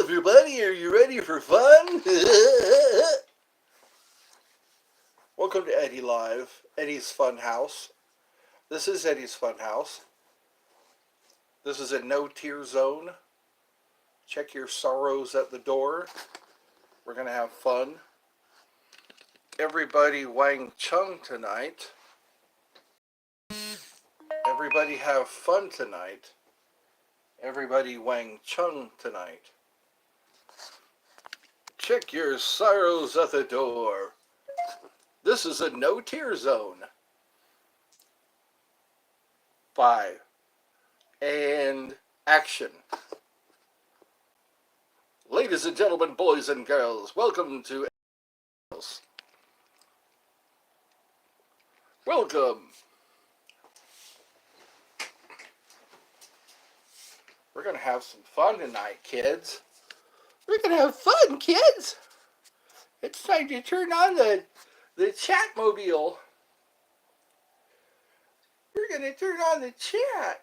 everybody, are you ready for fun? Welcome to Eddie Live, Eddie's Fun House. This is Eddie's Fun House. This is a no-tear zone. Check your sorrows at the door. We're going to have fun. Everybody Wang Chung tonight. Everybody have fun tonight. Everybody Wang Chung tonight. Check your sorrows at the door. This is a no-tear zone. 5. And action. Ladies and gentlemen, boys and girls, welcome to House. Welcome. We're going to have some fun tonight, kids. We're going to have fun, kids. It's time to turn on the Chatmobile. We're going to turn on the chat.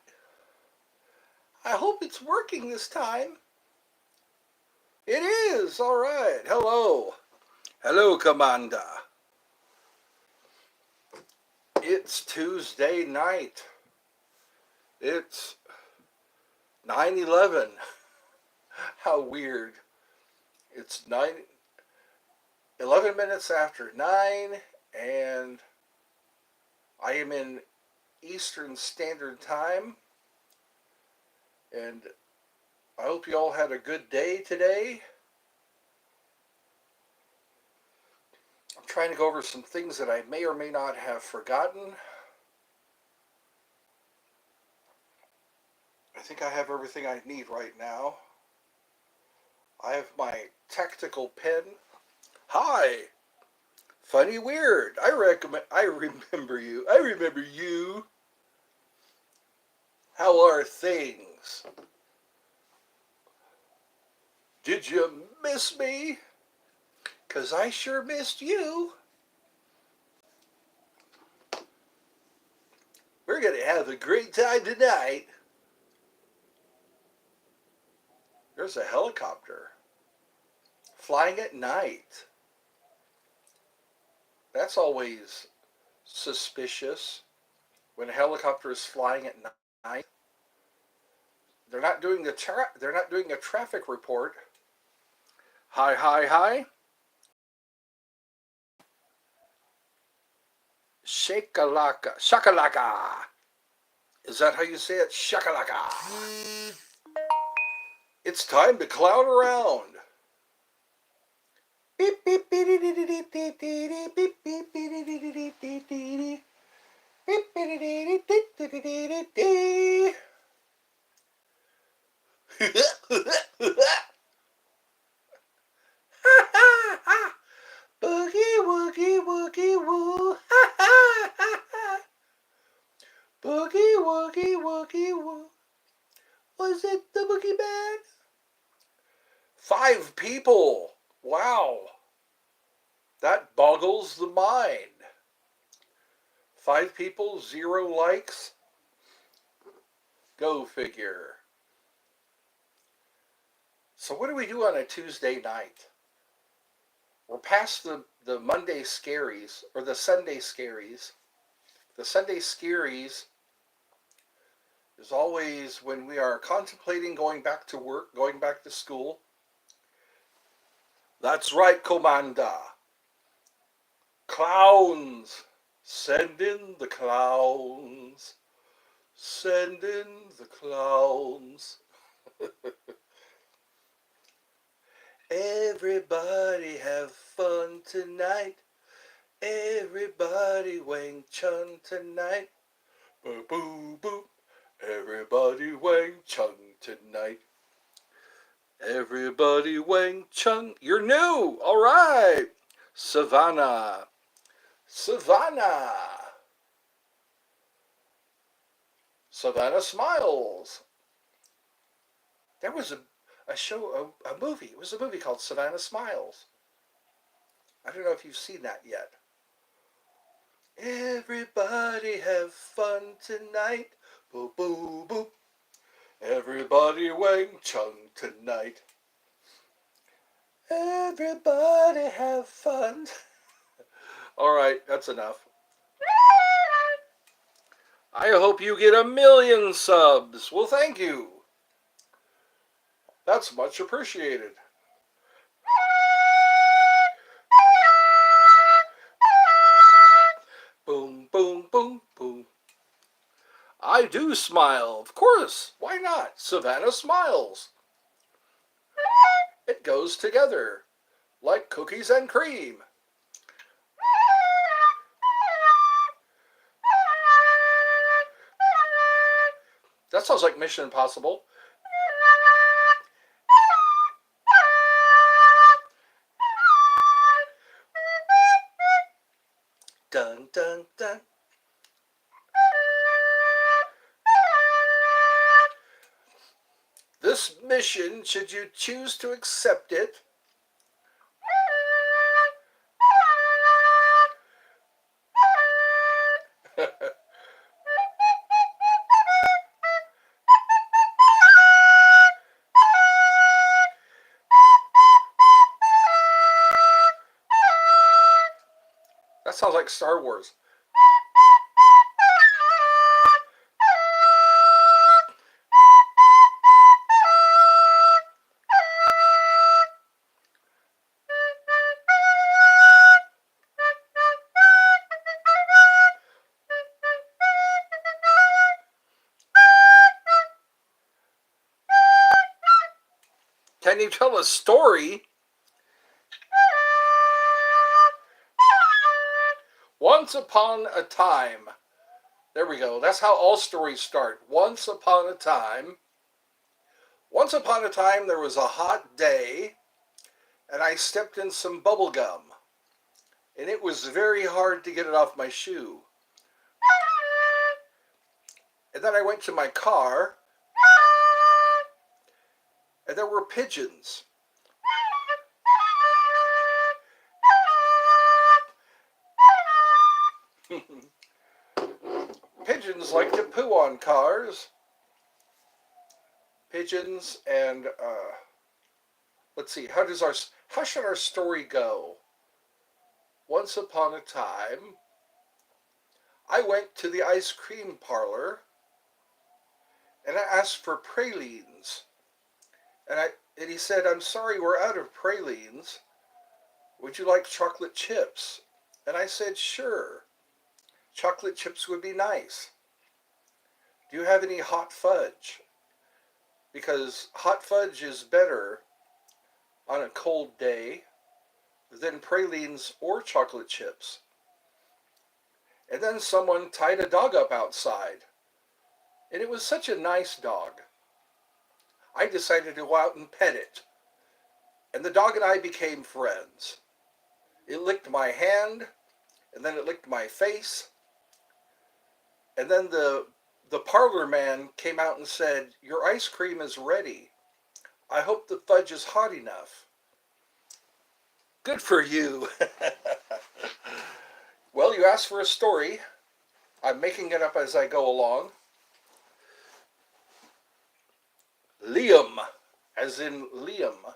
I hope it's working this time. It is. All right. Hello. Hello, Commander. It's Tuesday night. It's 9/11. How weird. It's 11 minutes after 9, and I am in Eastern Standard Time, and I hope you all had a good day today. I'm trying to go over some things that I may or may not have forgotten. I think I have everything I need right now. I have my tactical pen. Hi! Funny Weird. I remember you. I remember you. How are things? Did you miss me? 'Cause I sure missed you. We're going to have a great time tonight. There's a helicopter flying at night. That's always suspicious when a helicopter is flying at night. They're not doing a traffic report. Hi, hi, hi. Shakalaka. Shakalaka. Is that how you say it? Shakalaka. It's time to clown around. Beep, beep, beep, beep, beep, beep, beep, beep, beep, beep, beep, beep, beep, beep. Boogie woogie woogie woo. Boogie woogie woogie woo. Was it the Boogie Man? 5 people. Wow. That boggles the mind. 5 people, 0 likes. Go figure. So what do we do on a Tuesday night? We're past the Monday scaries, or the Sunday scaries. The Sunday scaries is always when we are contemplating going back to work, going back to school. That's right, Commander. Clowns. Send in the clowns. Send in the clowns. Everybody have fun tonight. Everybody Wang Chung tonight. Boo boo boo. Everybody Wang Chung tonight. Everybody Wang Chung. You're new. All right. Savannah. Savannah. Savannah Smiles. There was a show, a movie. It was a movie called Savannah Smiles. I don't know if you've seen that yet. Everybody have fun tonight. Boo boo boo. Everybody Wang Chung tonight. Everybody have fun. All right, that's enough. I hope you get 1,000,000 subs. Well, thank you. That's much appreciated. Boom, boom, boom, boom. I do smile, of course. Why not? Savannah smiles. It goes together, like cookies and cream. That sounds like Mission Impossible. Dun, dun, dun. This mission, should you choose to accept it, that sounds like Star Wars. Can you tell a story? Once upon a time. There we go. That's how all stories start. Once upon a time. Once upon a time, there was a hot day, and I stepped in some bubble gum, and it was very hard to get it off my shoe. And then I went to my car, and there were pigeons. Pigeons like to poo on cars. Pigeons and let's see, how should our story go? Once upon a time, I went to the ice cream parlor and I asked for pralines. And he said, "I'm sorry, we're out of pralines. Would you like chocolate chips?" And I said, "Sure. Chocolate chips would be nice. Do you have any hot fudge? Because hot fudge is better on a cold day than pralines or chocolate chips." And then someone tied a dog up outside. And it was such a nice dog. I decided to go out and pet it. And the dog and I became friends. It licked my hand, and then it licked my face. And then the parlor man came out and said, "Your ice cream is ready. I hope the fudge is hot enough." Good for you. Well, you asked for a story. I'm making it up as I go along. Liam, as in Liam.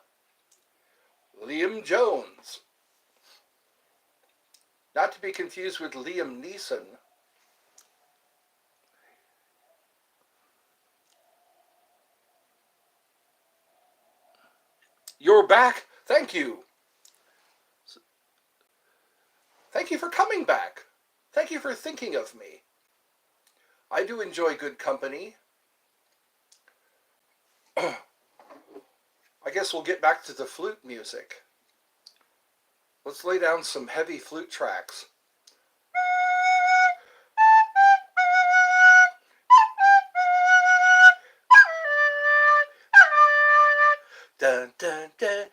Liam Jones. Not to be confused with Liam Neeson. You're back. Thank you. Thank you for coming back. Thank you for thinking of me. I do enjoy good company. I guess we'll get back to the flute music. Let's lay down some heavy flute tracks. Dun dun dun.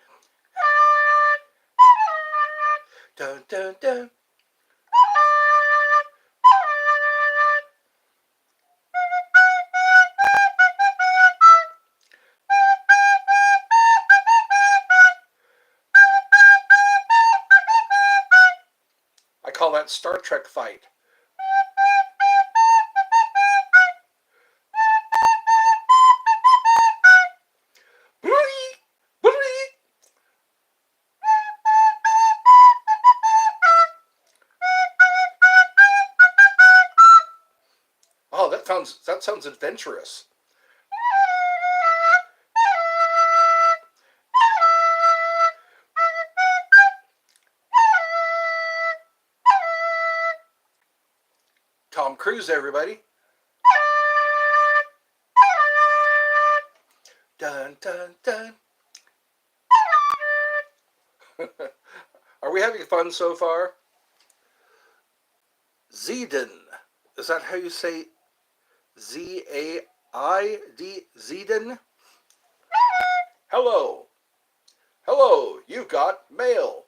Dun dun dun. I call that Star Trek fight. That sounds adventurous. Tom Cruise, everybody. Dun dun dun. Are we having fun so far? Zeden. Is that how you say Z-A-I-D? Zeden? Hello. Hello, you've got mail.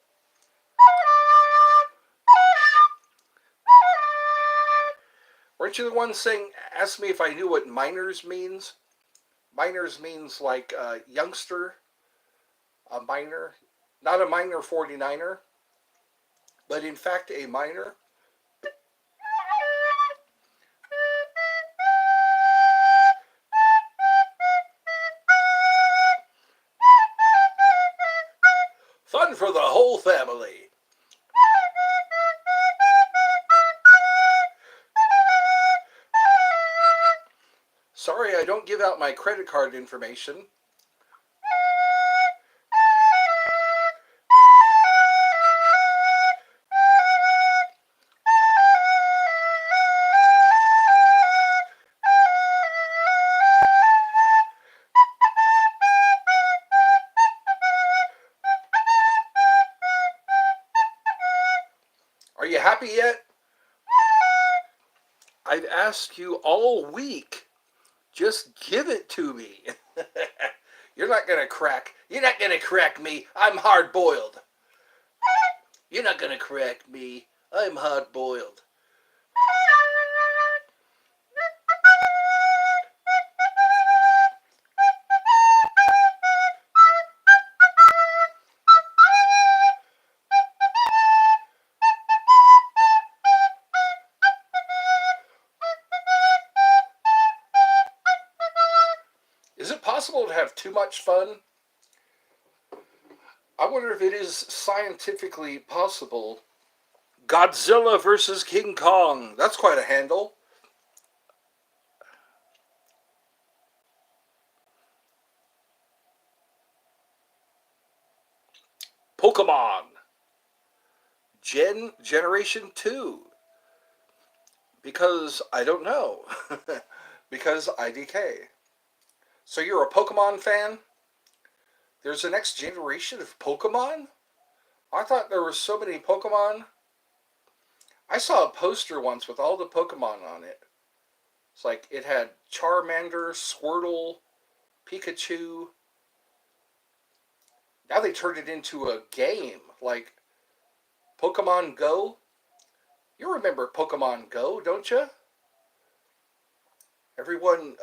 Weren't you the one saying, asked me if I knew what minors means? Minors means like youngster, a minor. Not a minor 49er, but in fact a minor. Fun for the whole family. Sorry, I don't give out my credit card information. Are you happy yet? I've asked you all week. Just give it to me. You're not gonna crack. You're not gonna crack me. I'm hard boiled. You're not gonna crack me. I'm hard boiled. Is it possible to have too much fun? I wonder if it is scientifically possible. Godzilla versus King Kong. That's quite a handle. Pokemon. Generation 2. Because I don't know. Because IDK. So you're a Pokemon fan? There's a next generation of Pokemon? I thought there were so many Pokemon. I saw a poster once with all the Pokemon on it. It's like it had Charmander, Squirtle, Pikachu. Now they turned it into a game, like Pokemon Go. You remember Pokemon Go, don't you? Everyone,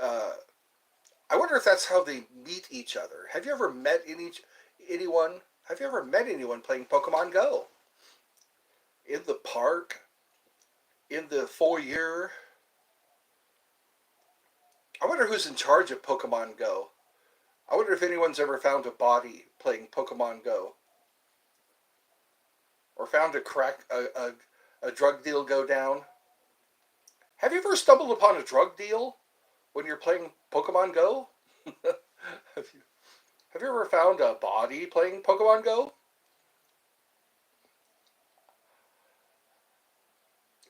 I wonder if that's how they meet each other. Have you ever met anyone? Have you ever met anyone playing Pokemon Go? In the park? In the foyer? I wonder who's in charge of Pokemon Go. I wonder if anyone's ever found a body playing Pokemon Go. Or found a drug deal go down. Have you ever stumbled upon a drug deal when you're playing Pokemon Go? have you ever found a body playing Pokemon Go?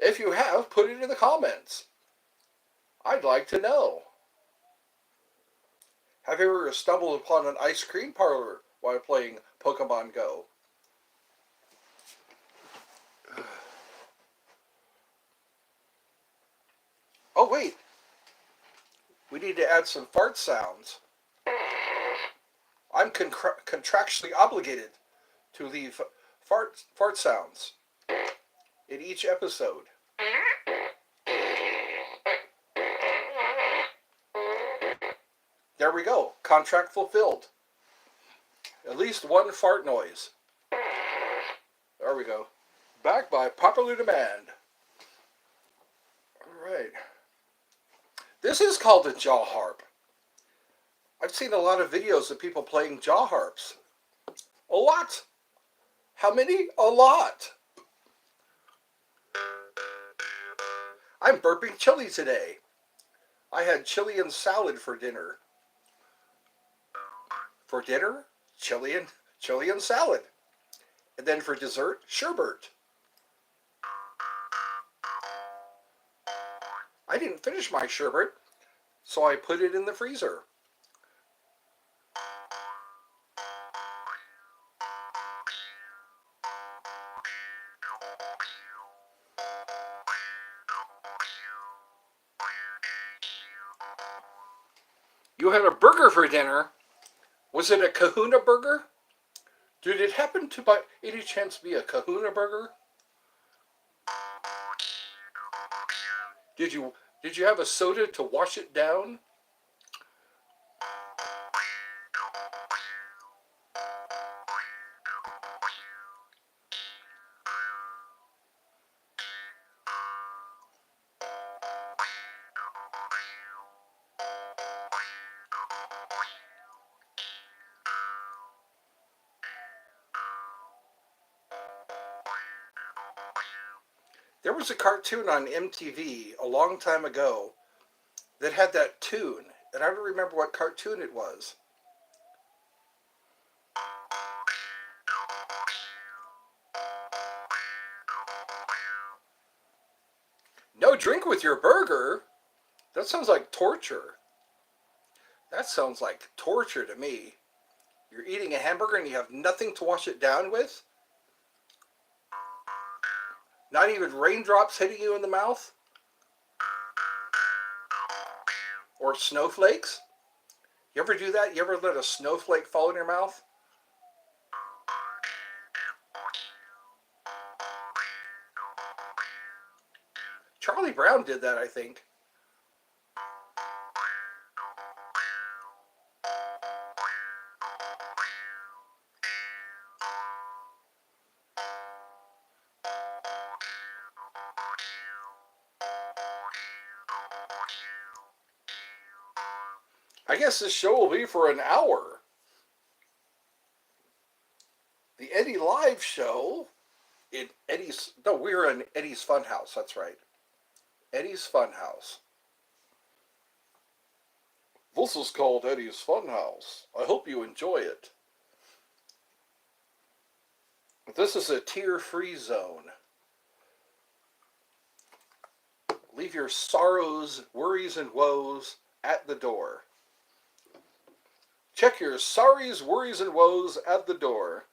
If you have, put it in the comments. I'd like to know. Have you ever stumbled upon an ice cream parlor while playing Pokemon Go? Oh, wait. We need to add some fart sounds. I'm contractually obligated to leave fart sounds in each episode. There we go. Contract fulfilled. At least one fart noise. There we go. Back by popular demand. All right. This is called a jaw harp. I've seen a lot of videos of people playing jaw harps. A lot. How many? A lot. I'm burping chili today. I had Chilean salad for dinner. For dinner, Chilean salad. And then for dessert, sherbet. I didn't finish my sherbet, so I put it in the freezer. You had a burger for dinner. Was it a Kahuna burger? Did it happen to by any chance be a Kahuna burger? Did you have a soda to wash it down? There was a cartoon on MTV a long time ago that had that tune, and I don't remember what cartoon it was. No drink with your burger? That sounds like torture. That sounds like torture to me. You're eating a hamburger and you have nothing to wash it down with? Not even raindrops hitting you in the mouth? Or snowflakes? You ever do that? You ever let a snowflake fall in your mouth? Charlie Brown did that, I think. I guess this show will be for an hour. The Eddie Live show in Eddie's... No, we're in Eddie's Funhouse, that's right. Eddie's Funhouse. This is called Eddie's Funhouse. I hope you enjoy it. This is a tear-free zone. Leave your sorrows, worries, and woes at the door. Check your sorries, worries, and woes at the door.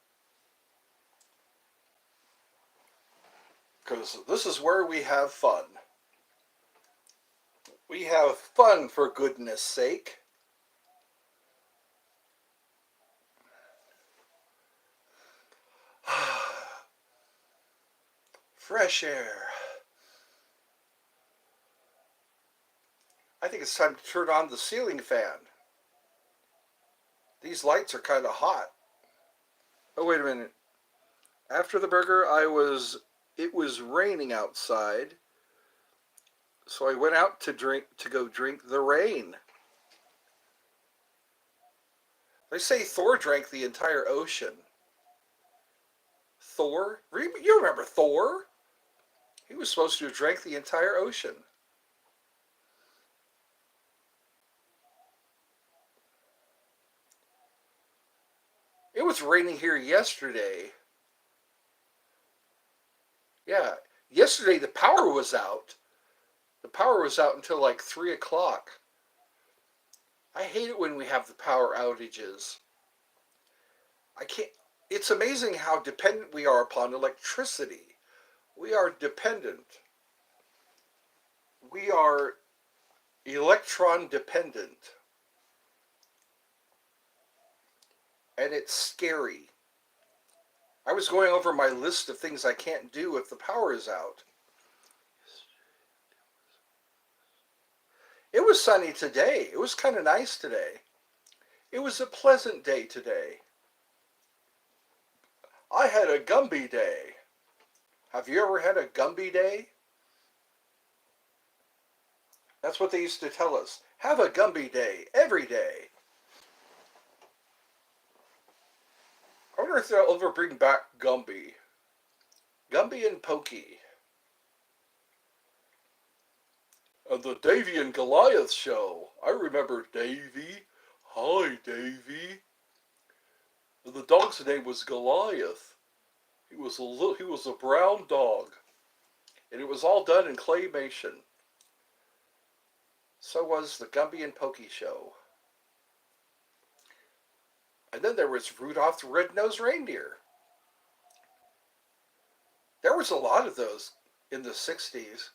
Because this is where we have fun. We have fun, for goodness sake. Fresh air. I think it's time to turn on the ceiling fan. These lights are kind of hot. Oh, wait a minute. After the burger, it was raining outside. So I went out to go drink the rain. They say Thor drank the entire ocean. Thor? You remember Thor? He was supposed to have drank the entire ocean. It was raining here yesterday. Yeah, yesterday the power was out. The power was out until like 3 o'clock. I hate it when we have the power outages. It's amazing how dependent we are upon electricity. We are dependent. We are electron dependent. And it's scary. I was going over my list of things I can't do if the power is out. It was sunny today. It was kind of nice today. It was a pleasant day today. I had a Gumby day. Have you ever had a Gumby day? That's what they used to tell us. Have a Gumby day every day. I wonder if they'll ever bring back Gumby. Gumby and Pokey. And the Davy and Goliath show. I remember Davy. Hi, Davy. And the dog's name was Goliath. He was a brown dog. And it was all done in claymation. So was the Gumby and Pokey show. And then there was Rudolph the Red-Nosed Reindeer. There was a lot of those in the 60s.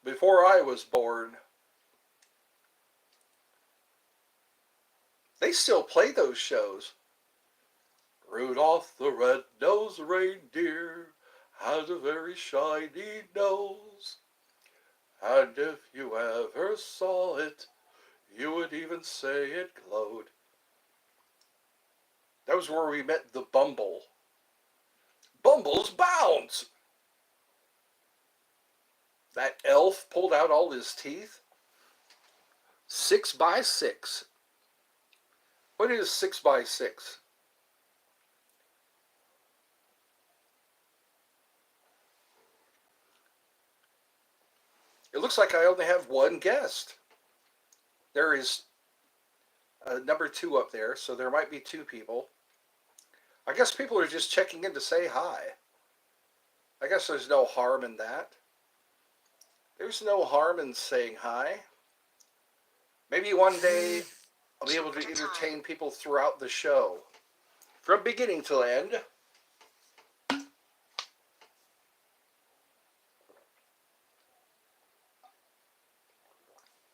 Before I was born. They still play those shows. Rudolph the Red-Nosed Reindeer had a very shiny nose. And if you ever saw it, you would even say it glowed. That was where we met the Bumble. Bumble's Bounds! That elf pulled out all his teeth. 6x6. What is 6x6? It looks like I only have one guest. There is number 2 up there, so there might be 2 people. I guess people are just checking in to say hi. I guess there's no harm in that. There's no harm in saying hi. Maybe one day I'll be able to entertain people throughout the show. From beginning to end.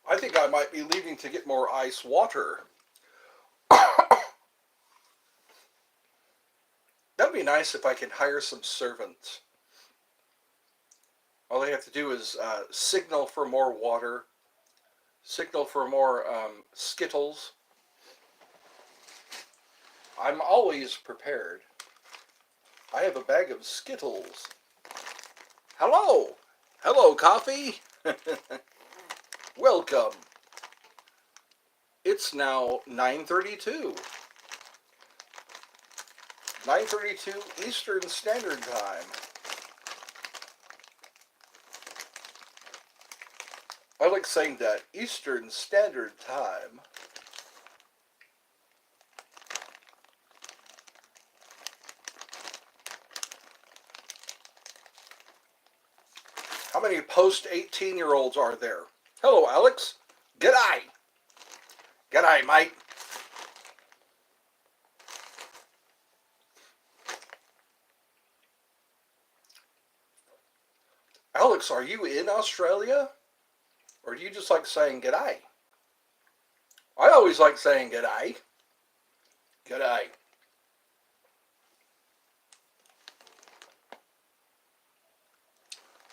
I think I might be leaving to get more ice water. That'd be nice if I could hire some servants. All they have to do is signal for more water, signal for more Skittles. I'm always prepared. I have a bag of Skittles. Hello! Hello, coffee! Welcome. It's now 9:32. 9:32 Eastern Standard Time. I like saying that, Eastern Standard Time. How many post-18-year-olds are there? Hello, Alex. G'day. G'day, mate. Alex, are you in Australia? Or do you just like saying g'day? I always like saying g'day. G'day.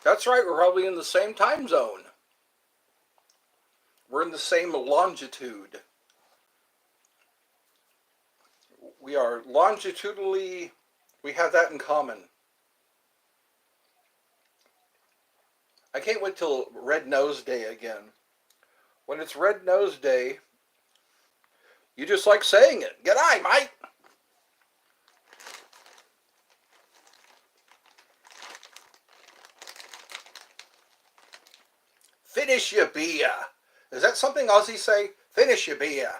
That's right, we're probably in the same time zone. We're in the same longitude. We are longitudinally, we have that in common. I can't wait till Red Nose Day again. When it's Red Nose Day, you just like saying it. G'day, mate. Finish your beer. Is that something Aussies say? Finish your beer.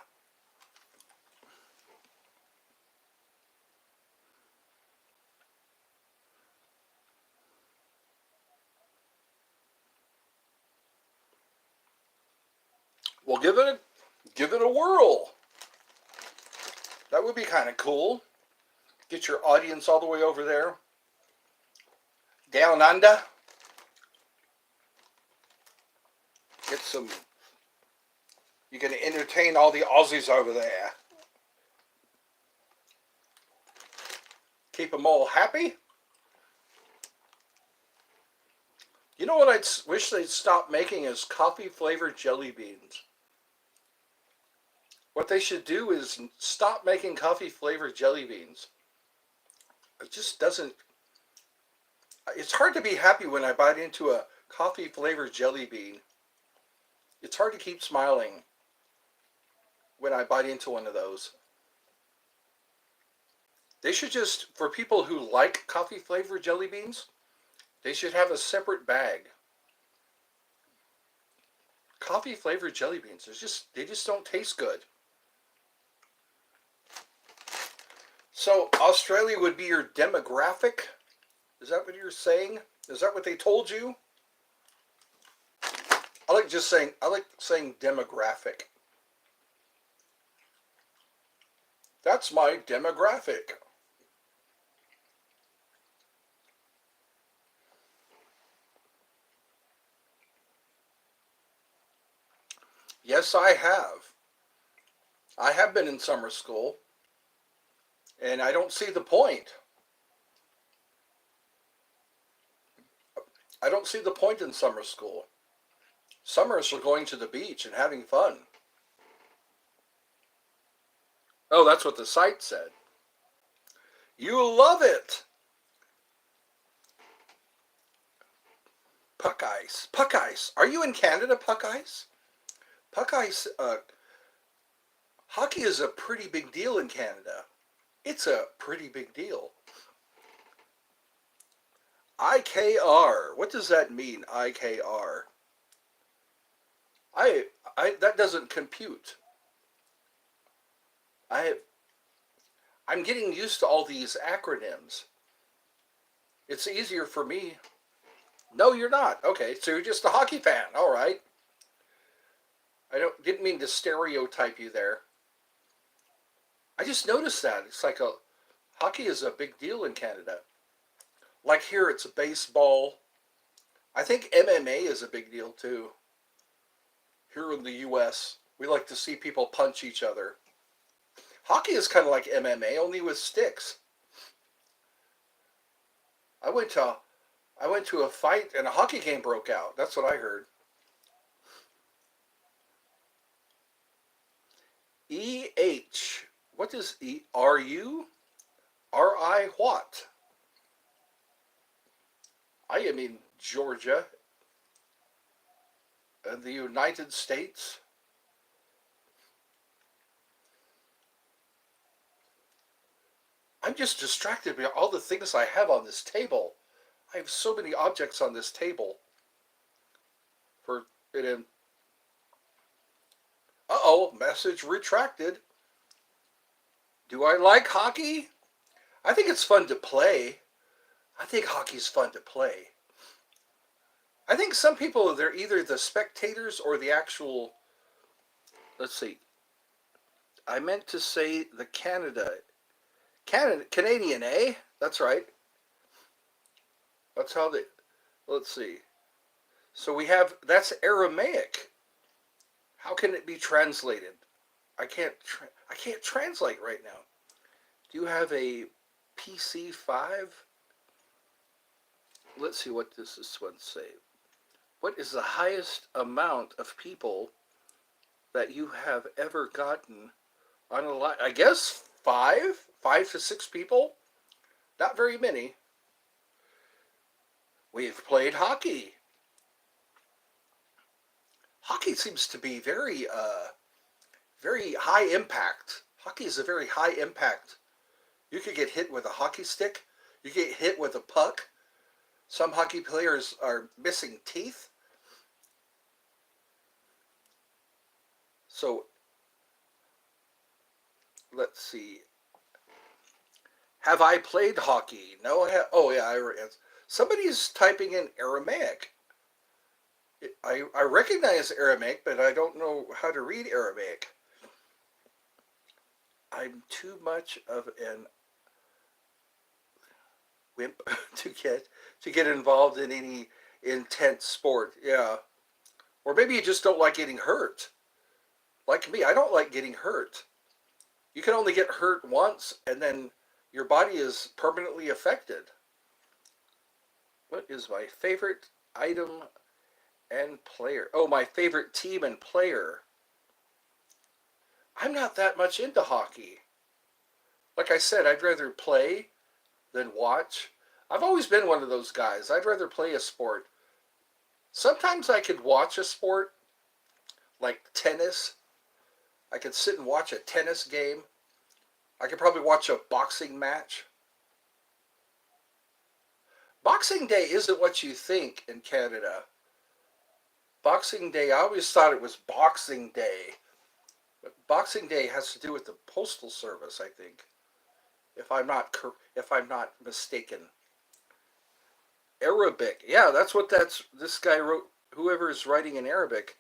Well, give it a whirl. That would be kind of cool. Get your audience all the way over there. Down under. Get some... You're going to entertain all the Aussies over there. Keep them all happy. You know what I wish they'd stop making is coffee-flavored jelly beans. What they should do is stop making coffee-flavored jelly beans. It just doesn't... It's hard to be happy when I bite into a coffee-flavored jelly bean. It's hard to keep smiling when I bite into one of those. They should just, for people who like coffee-flavored jelly beans, they should have a separate bag. Coffee flavored jelly beans. They just don't taste good. So Australia would be your demographic? Is that what you're saying? Is that what they told you? I like saying demographic. That's my demographic. Yes, I have. I have been in summer school, and I don't see the point. I don't see the point in summer school. Summers are going to the beach and having fun. Oh, that's what the site said. You love it. Puck ice. Puck ice. Are you in Canada, Puck ice? Puck ice, hockey is a pretty big deal in Canada. It's a pretty big deal. IKR. What does that mean, IKR? That doesn't compute. I I'm getting used to all these acronyms. It's easier for me. No, you're not. Okay, so you're just a hockey fan. All right. Didn't mean to stereotype you there. I just noticed that. It's like hockey is a big deal in Canada. Like here it's baseball. I think MMA is a big deal too. Here in the US, we like to see people punch each other. Hockey is kind of like MMA, only with sticks. I went to I went to a fight and a hockey game broke out. That's what I heard. EH. What is E? Are you? RI what? I am in Georgia in the United States. I'm just distracted by all the things I have on this table. I have so many objects on this table. For it in. Uh-oh, message retracted. Do I like hockey? I think it's fun to play. I think hockey's fun to play. I think some people, they're either the spectators or the actual. Let's see. I meant to say the Canadian, eh? That's right. That's how they. Let's see. So we have that's Aramaic. How can it be translated? I can't translate right now. Do you have a PC5? Let's see what does this one say. What is the highest amount of people that you have ever gotten on a line? I guess 5 to 6 people. Not very many. We've played hockey. Hockey seems to be very high impact. Hockey is a very high impact. You could get hit with a hockey stick. You get hit with a puck. Some hockey players are missing teeth. So, let's see. Have I played hockey? No, oh yeah, somebody's typing in Aramaic. I recognize Aramaic, but I don't know how to read Aramaic. I'm too much of an wimp to get involved in any intense sport. Yeah. Or maybe you just don't like getting hurt. Like me, I don't like getting hurt. You can only get hurt once and then your body is permanently affected. What is my favorite item and player? Oh, my favorite team and player. I'm not that much into hockey. Like I said, I'd rather play than watch. I've always been one of those guys. I'd rather play a sport. Sometimes I could watch a sport, like tennis. I could sit and watch a tennis game. I could probably watch a boxing match. Boxing Day isn't what you think in Canada. Boxing Day, I always thought it was Boxing Day. But Boxing Day has to do with the Postal Service, I think, if I'm not mistaken. Arabic. Yeah, that's what this guy wrote. Whoever is writing in Arabic.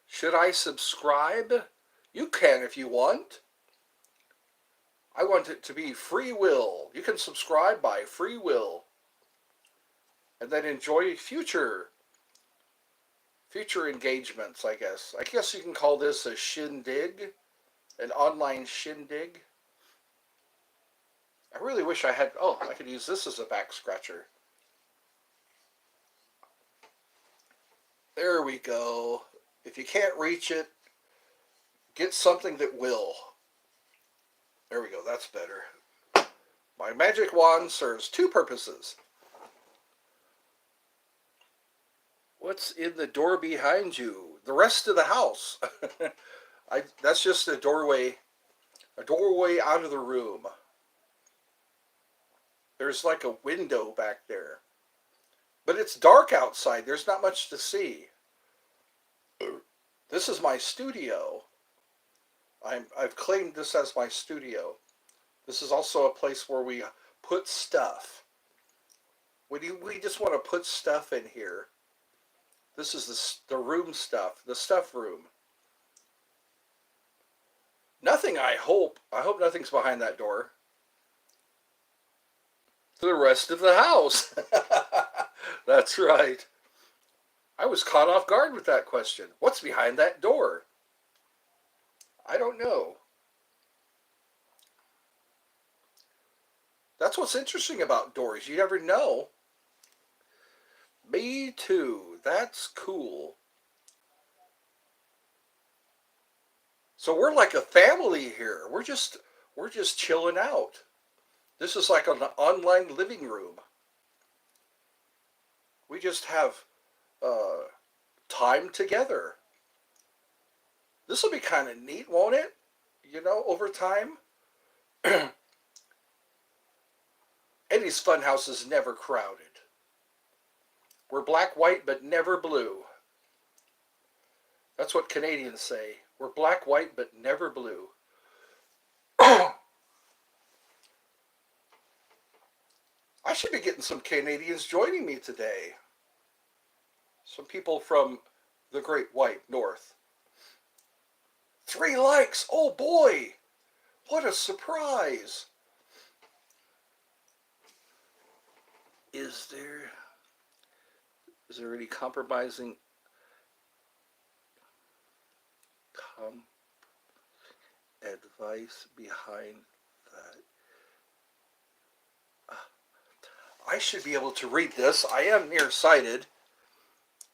Should I subscribe? You can if you want. I want it to be free will. You can subscribe by free will and then enjoy future engagements, I guess. I guess you can call this a shindig, an online shindig. I really wish I had, oh, I could use this as a back scratcher. There we go. If you can't reach it, get something that will. There we go, that's better. My magic wand serves two purposes. What's in the door behind you? The rest of the house. That's just a doorway out of the room. There's like a window back there. But it's dark outside. There's not much to see. This is my studio. I've claimed this as my studio. This is also a place where we put stuff. We just want to put stuff in here. This is the room stuff, the stuff room. Nothing, I hope. I hope nothing's behind that door. The rest of the house. That's right. I was caught off guard with that question. What's behind that door? I don't know. That's what's interesting about doors. You never know. Me too. That's cool. So we're like a family here. We're just chilling out. This is like an online living room. We just have time together. This will be kind of neat, won't it? You know, over time. Eddie's Funhouse is never crowded. We're black, white, but never blue. That's what Canadians say. We're black, white, but never blue. I should be getting some Canadians joining me today. Some people from the Great White North. 3 likes! Oh boy! What a surprise! Is there any compromising advice behind that? I should be able to read this. I am nearsighted.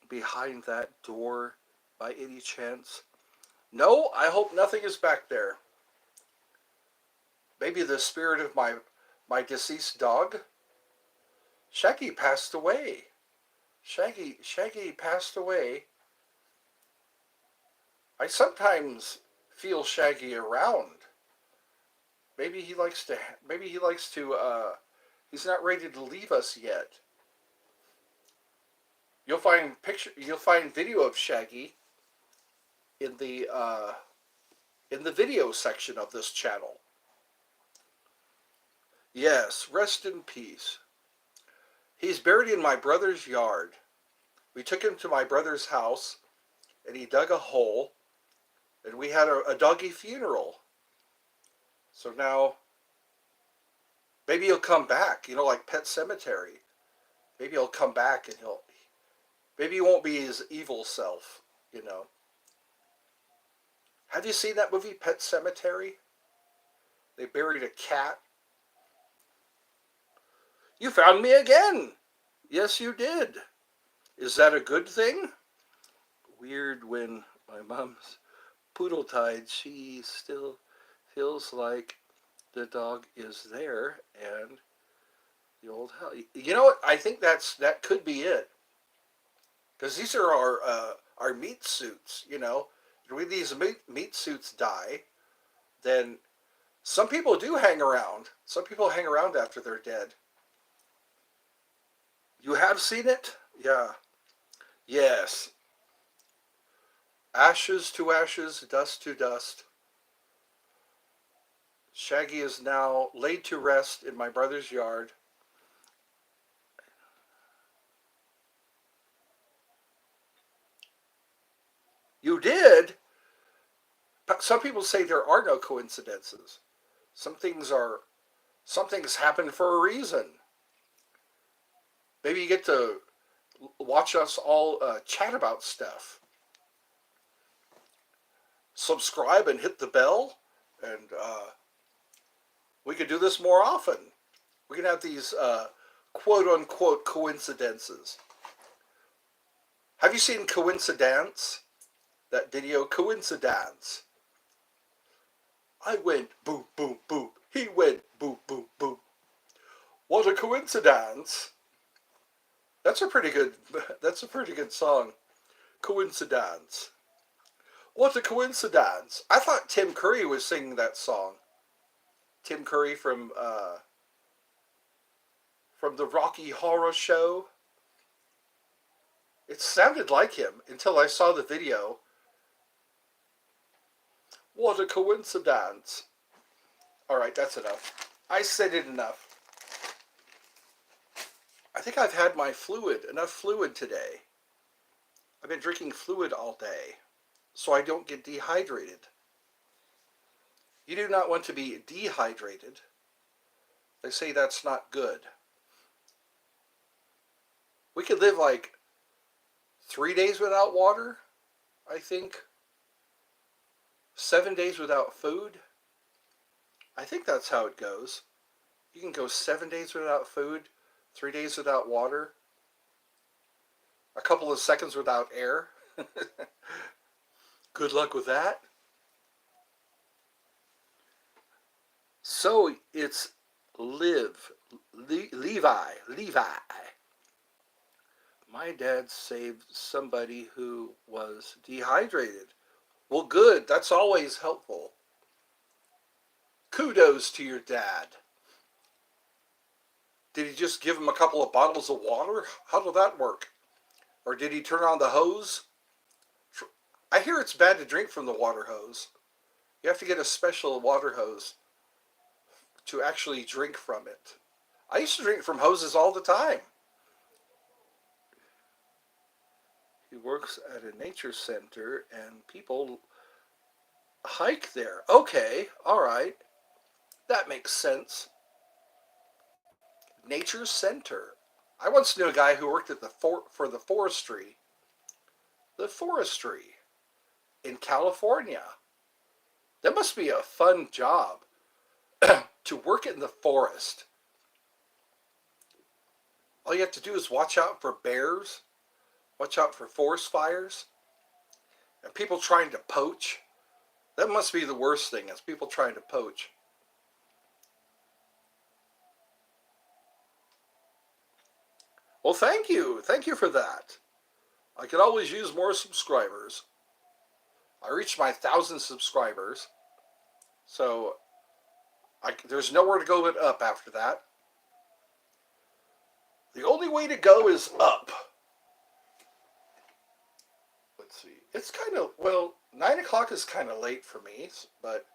Behind that door, by any chance? No, I hope nothing is back there. Maybe the spirit of my deceased dog? Shaggy passed away. Shaggy passed away. I sometimes feel Shaggy around. Maybe he likes to, he's not ready to leave us yet. You'll find video of Shaggy in the video section of this channel. Yes, rest in peace. He's buried in my brother's yard. We took him to my brother's house, and he dug a hole, and we had a doggy funeral. So now, maybe he'll come back, like Pet Sematary. Maybe he'll come back and maybe he won't be his evil self, Have you seen that movie, Pet Sematary? They buried a cat. You found me again! Yes, you did. Is that a good thing? Weird when my mom's poodle tied, she still feels like the dog is there and the old house. You know what? I think that could be it. Because these are our meat suits, When these meat suits die, then some people do hang around. Some people hang around after they're dead. You have seen it? Yeah. Yes. Ashes to ashes, dust to dust. Shaggy is now laid to rest in my brother's yard. You did? Some people say there are no coincidences. Some things are, some things happen for a reason. Maybe you get to watch us all chat about stuff. Subscribe and hit the bell, and we could do this more often. We can have these quote unquote coincidences. Have you seen Coincidence? That video, Coincidence. I went boop, boop, boop. He went boop, boop, boop. What a coincidence. That's a pretty good, that's a pretty good song. Coincidence. What a coincidence. I thought Tim Curry was singing that song. Tim Curry from the Rocky Horror Show. It sounded like him until I saw the video. What a coincidence. All right, that's enough. I said it enough. I think I've had my enough fluid today. I've been drinking fluid all day, so I don't get dehydrated. You do not want to be dehydrated. They say that's not good. We could live like 3 days without water, I think. 7 days without food. I think that's how it goes. You can go 7 days without food, 3 days without water, a couple of seconds without air. Good luck with that. So it's Levi. My dad saved somebody who was dehydrated. Well, good. That's always helpful. Kudos to your dad. Did he just give him a couple of bottles of water? How did that work? Or did he turn on the hose? I hear it's bad to drink from the water hose. You have to get a special water hose to actually drink from it. I used to drink from hoses all the time. He works at a nature center and people hike there. Okay, all right. That makes sense. Nature center. I once knew a guy who worked at for the forestry. The forestry in California. That must be a fun job to work in the forest. All you have to do is watch out for bears, watch out for forest fires, and people trying to poach. That must be the worst thing, is people trying to poach. Well, thank you. Thank you for that. I could always use more subscribers. I reached my 1,000 subscribers. So there's nowhere to go but up after that. The only way to go is up. Let's see. It's kind of, well, 9 o'clock is kind of late for me, but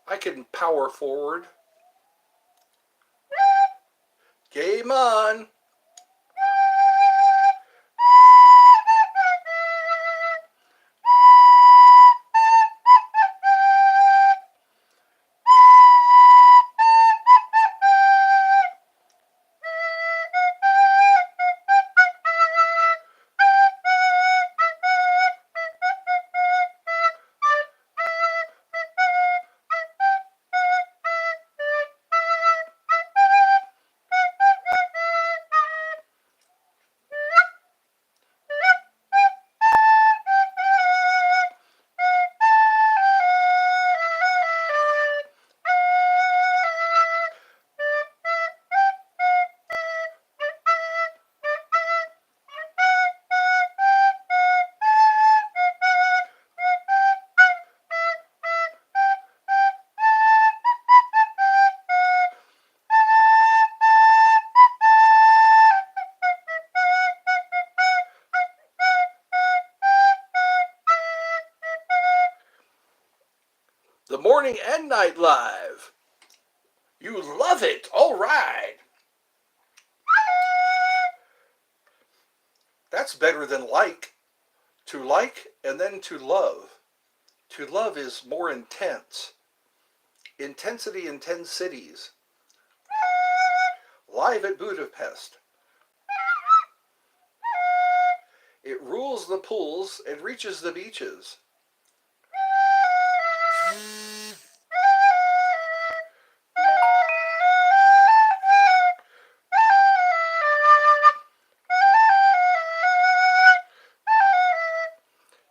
I can power forward. Game on. morning and night live. You love it. All right. That's better than like. To like and then to love. To love is more intense. Intensity in 10 cities. Live at Budapest. It rules the pools and reaches the beaches.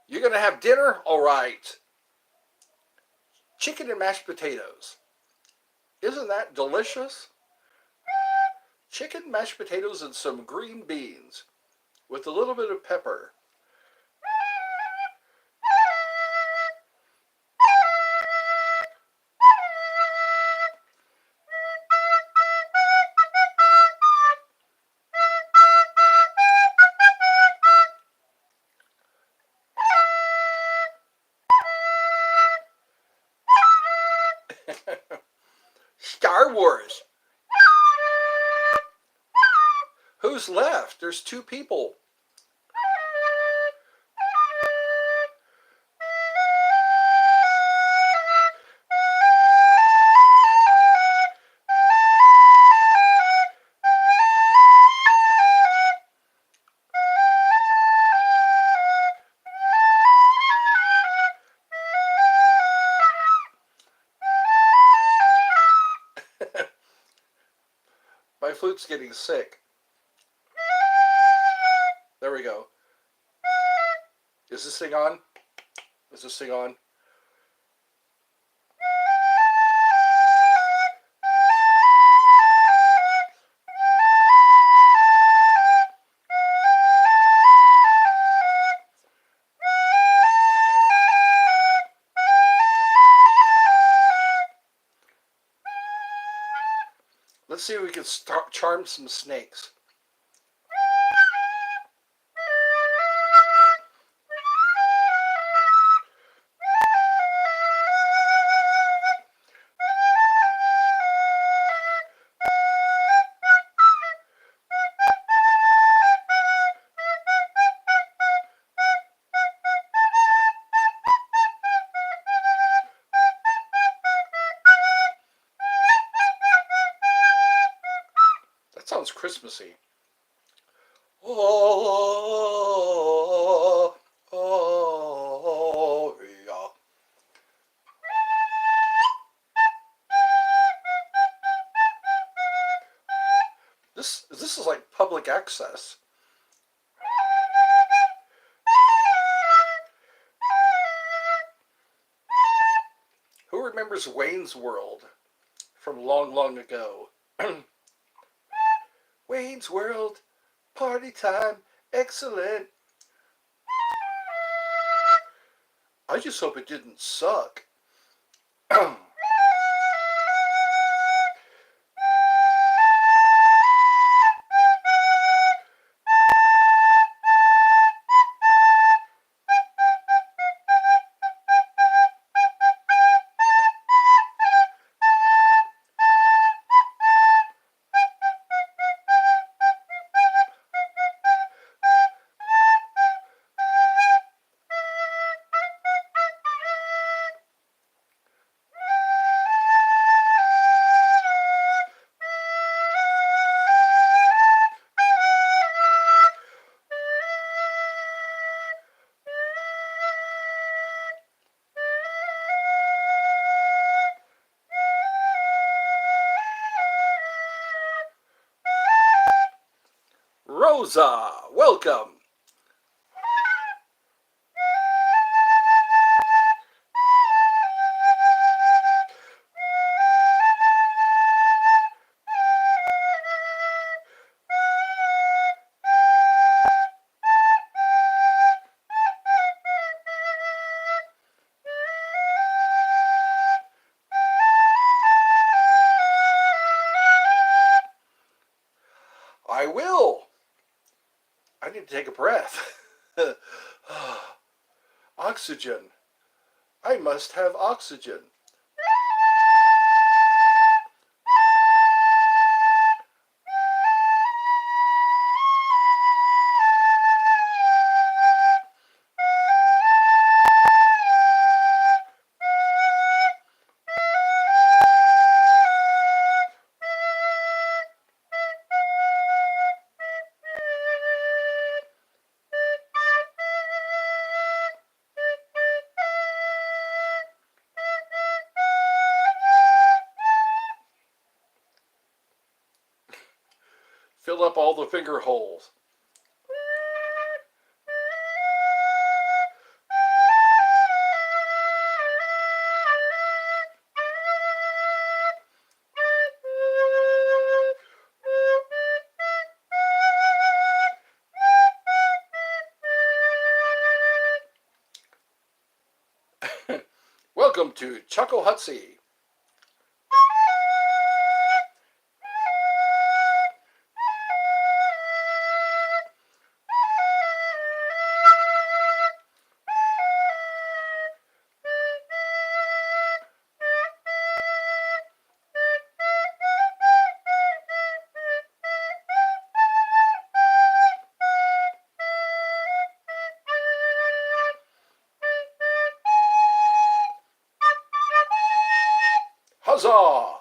You're going to have dinner? All right. Chicken and mashed potatoes. Isn't that delicious? Chicken, mashed potatoes, and some green beans with a little bit of pepper. Star Wars. Who's left? There's 2 people. My flute's getting sick. There we go. Is this thing on? Is this thing on? Let's see if we can charm some snakes. That sounds Christmassy. Oh, oh, yeah. This is like public access. Who remembers Wayne's World from long, long ago? Wayne's World, party time, excellent. I just hope it didn't suck. Rosa, welcome. I will. I need to take a breath. Oxygen. I must have oxygen. Fill up all the finger holes. Welcome to Chuckle Hutsy. Huzzah!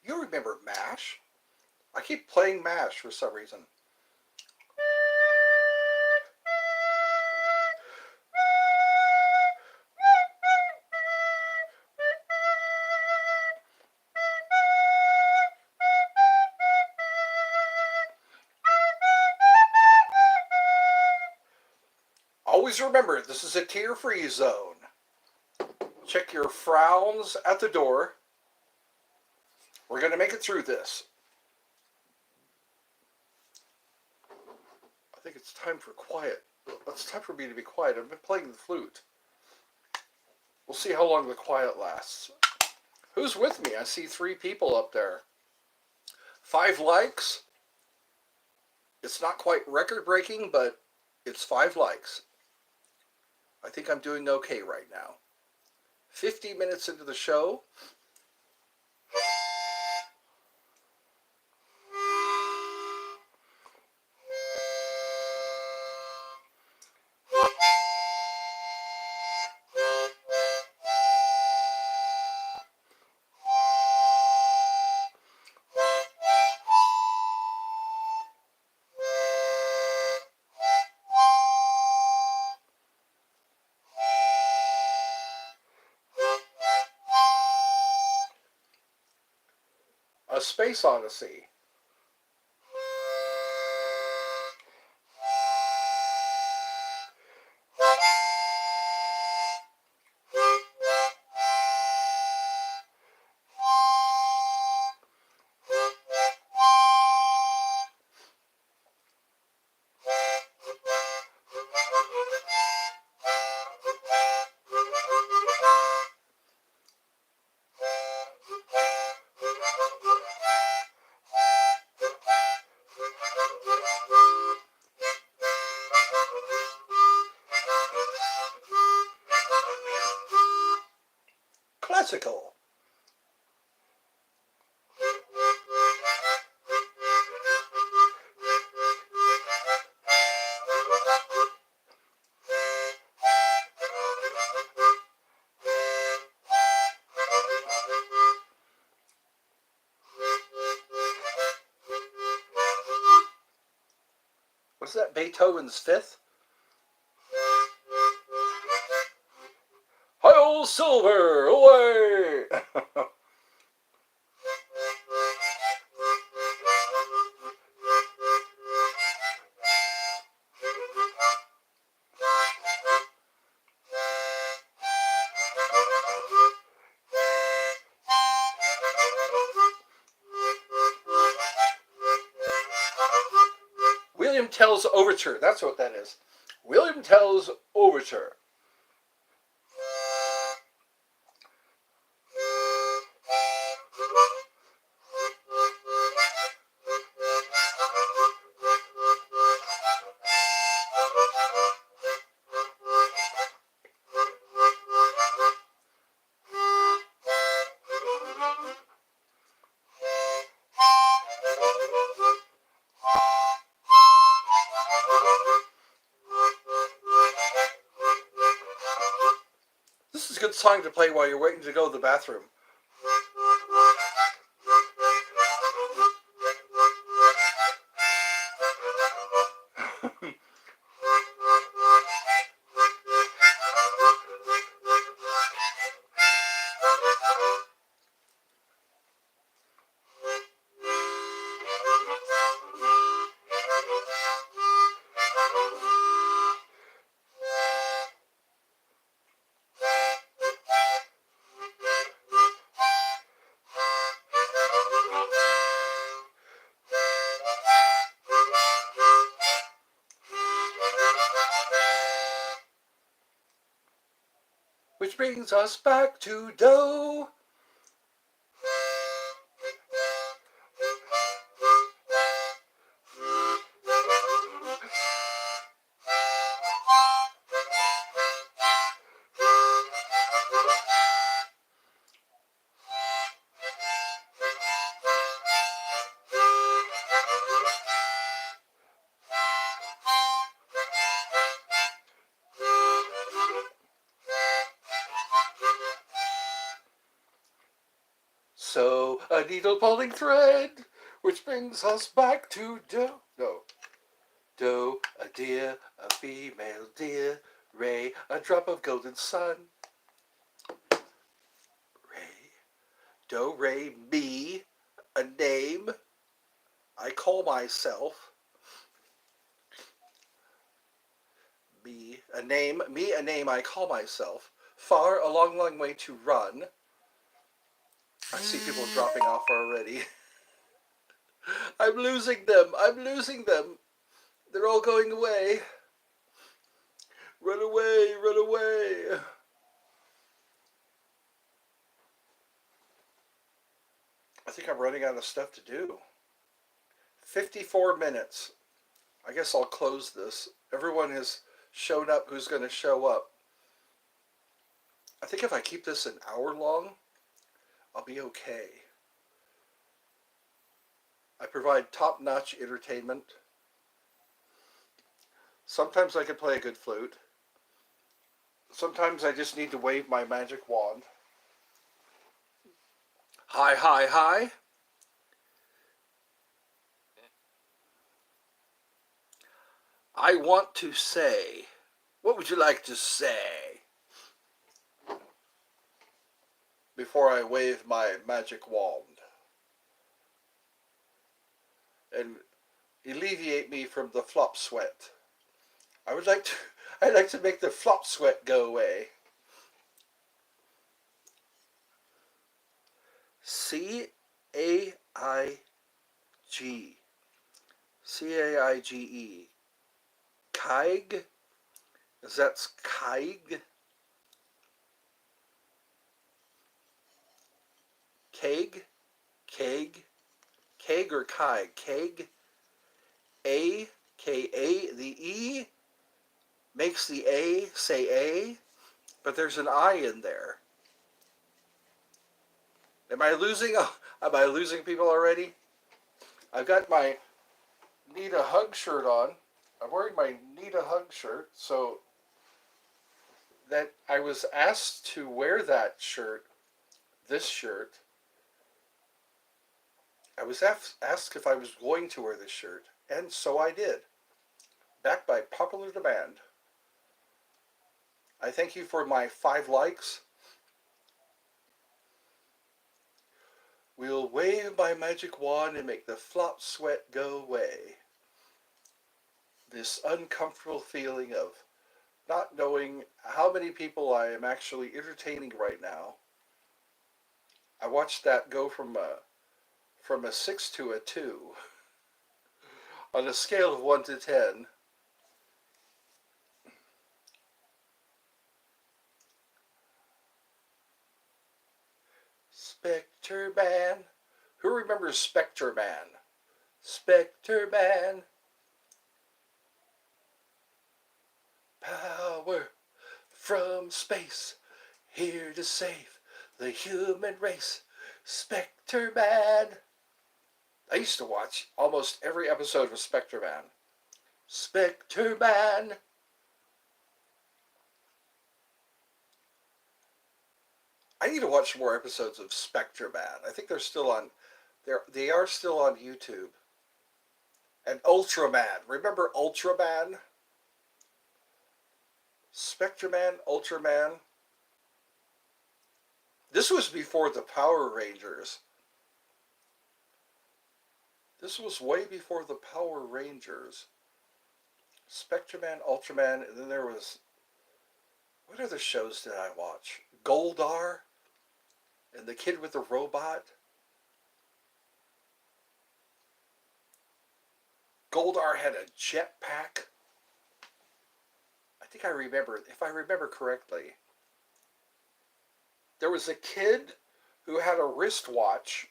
You remember MASH? I keep playing MASH for some reason. Always remember, this is a tear-free zone. Check your frowns at the door. We're going to make it through this. I think it's time for quiet. It's time for me to be quiet. I've been playing the flute. We'll see how long the quiet lasts. Who's with me? I see 3 people up there. 5 likes. It's not quite record-breaking, but it's 5 likes. I think I'm doing okay right now. 50 minutes into the show. A Space Odyssey. classical. Was that Beethoven's Fifth? Hi-oh, silver, away! William Tell's Overture, that's what that is. William Tell's Overture. This is a good song to play while you're waiting to go to the bathroom. Which brings us back to Do. So, a needle pulling thread, which brings us back to Do. No. Do, a deer, a female deer, Ray, a drop of golden sun. Ray, Do, Ray, me, a name, I call myself. Me, a name, I call myself. Far, a long, long way to run. I see people dropping off already. I'm losing them. They're all going away. Run away, run away. I think I'm running out of stuff to do. 54 minutes. I guess I'll close this. Everyone has shown up who's going to show up. I think if I keep this an hour long, I'll be okay. I provide top-notch entertainment. Sometimes I can play a good flute. Sometimes I just need to wave my magic wand. Hi, hi, hi. I want to say, what would you like to say? Before I wave my magic wand. And alleviate me from the flop sweat. I'd like to make the flop sweat go away. C-A-I-G. C-A-I-G-E. Kaig? Is that Kaig? Kaig? Kaig? Kaig or Kaig? Kaig? A, K-A, the E makes the A say A, but there's an I in there. Am I losing? Am I losing people already? I've got my Need a Hug shirt on. I'm wearing my Need a Hug shirt, so that I was asked to wear that shirt, this shirt. I was asked if I was going to wear this shirt, and so I did. Backed by popular demand. I thank you for my 5 likes. We'll wave my magic wand and make the flop sweat go away. This uncomfortable feeling of not knowing how many people I am actually entertaining right now. I watched that go from a 6 to a 2 on a scale of 1 to 10. Spectre Man. Who remembers Spectre Man? Spectre Man. Power from space, here to save the human race. Spectre Man. I used to watch almost every episode of Spectre Man. Spectre Man. I need to watch more episodes of Spectre Man. I think they're still on. They are still on YouTube. And Ultraman. Remember Ultraman? Spectre Man, Ultraman. This was before the Power Rangers. This was way before the Power Rangers. Spectre Man, Ultraman, and then there was... What other shows did I watch? Goldar? And the Kid with the Robot? Goldar had a jetpack. I think I remember, if I remember correctly. There was a kid who had a wristwatch,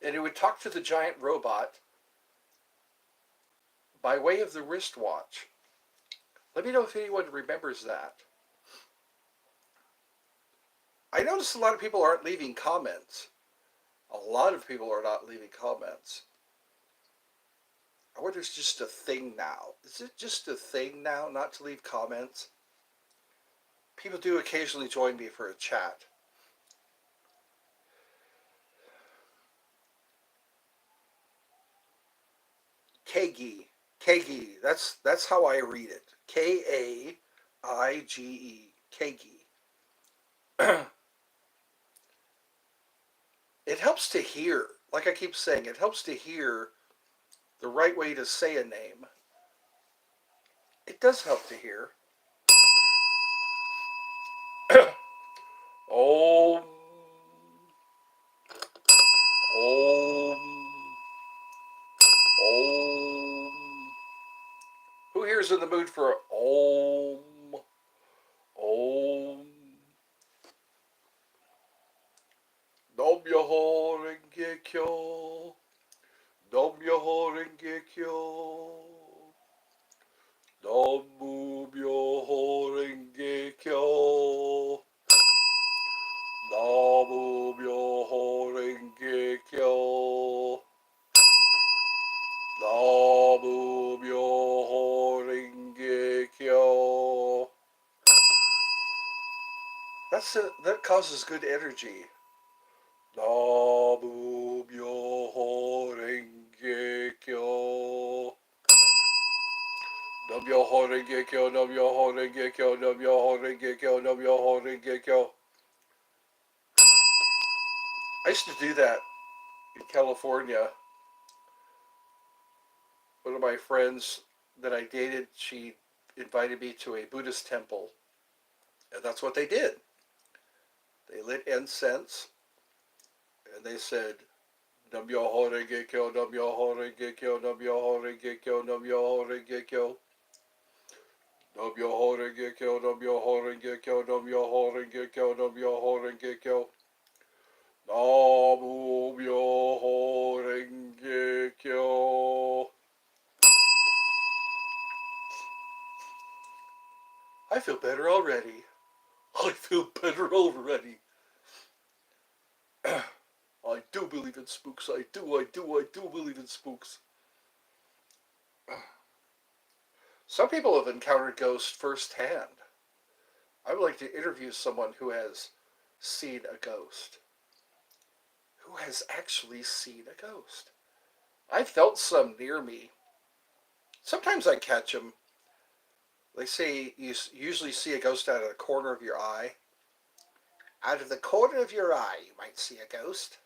and he would talk to the giant robot by way of the wristwatch. Let me know if anyone remembers that. I notice a lot of people aren't leaving comments. A lot of people are not leaving comments. I wonder if it's just a thing now. Is it just a thing now not to leave comments? People do occasionally join me for a chat. Kagi. Kagi. That's how I read it. Kaige. Kagi. It helps to hear. Like I keep saying, it helps to hear the right way to say a name. It does help to hear. Om. Om. Om. Who here is in the mood for Om? Om. Nam Myoho Renge Kyo. Nam Myoho Renge Kyo. Nam Myoho Renge Kyo. Nam Myoho Renge Kyo. Nam Myoho Renge Kyo. That causes good energy. Nam Myoho Renge Kyo. Nam Myoho Renge Kyo. Nam Myoho Renge Kyo. Nam Myoho Renge Kyo. Nam Myoho Renge Kyo. I used to do that in California. One of my friends that I dated, she invited me to a Buddhist temple. And that's what they did. They lit incense. And they said, Nam Myoho Renge Kyo, Nam Myoho Renge Kyo, Nam Myoho Renge Kyo, Nam Myoho Renge Kyo. Nam Myoho Renge Kyo, Nam Myoho Renge Kyo, Nam Myoho Renge Kyo, Nam Myoho Renge Kyo. Nam Myoho Renge Kyo. I feel better already. I feel better already. do believe in spooks. I do believe in spooks. Some people have encountered ghosts firsthand. I would like to interview someone who has seen a ghost. Who has actually seen a ghost? I felt some near me. Sometimes I catch them. They say you usually see a ghost out of the corner of your eye. Out of the corner of your eye, you might see a ghost.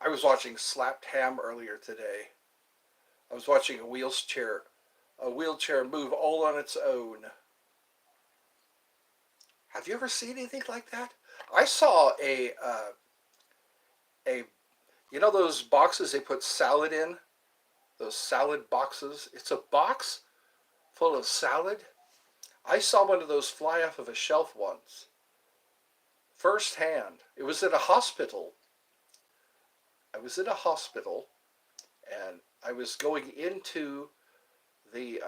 I was watching Slapped Ham earlier today. I was watching a wheelchair move all on its own. Have you ever seen anything like that? I saw a you know those boxes they put salad in? Those salad boxes. It's a box full of salad. I saw one of those fly off of a shelf once. Firsthand. It was at a hospital. I was in a hospital and I was going into the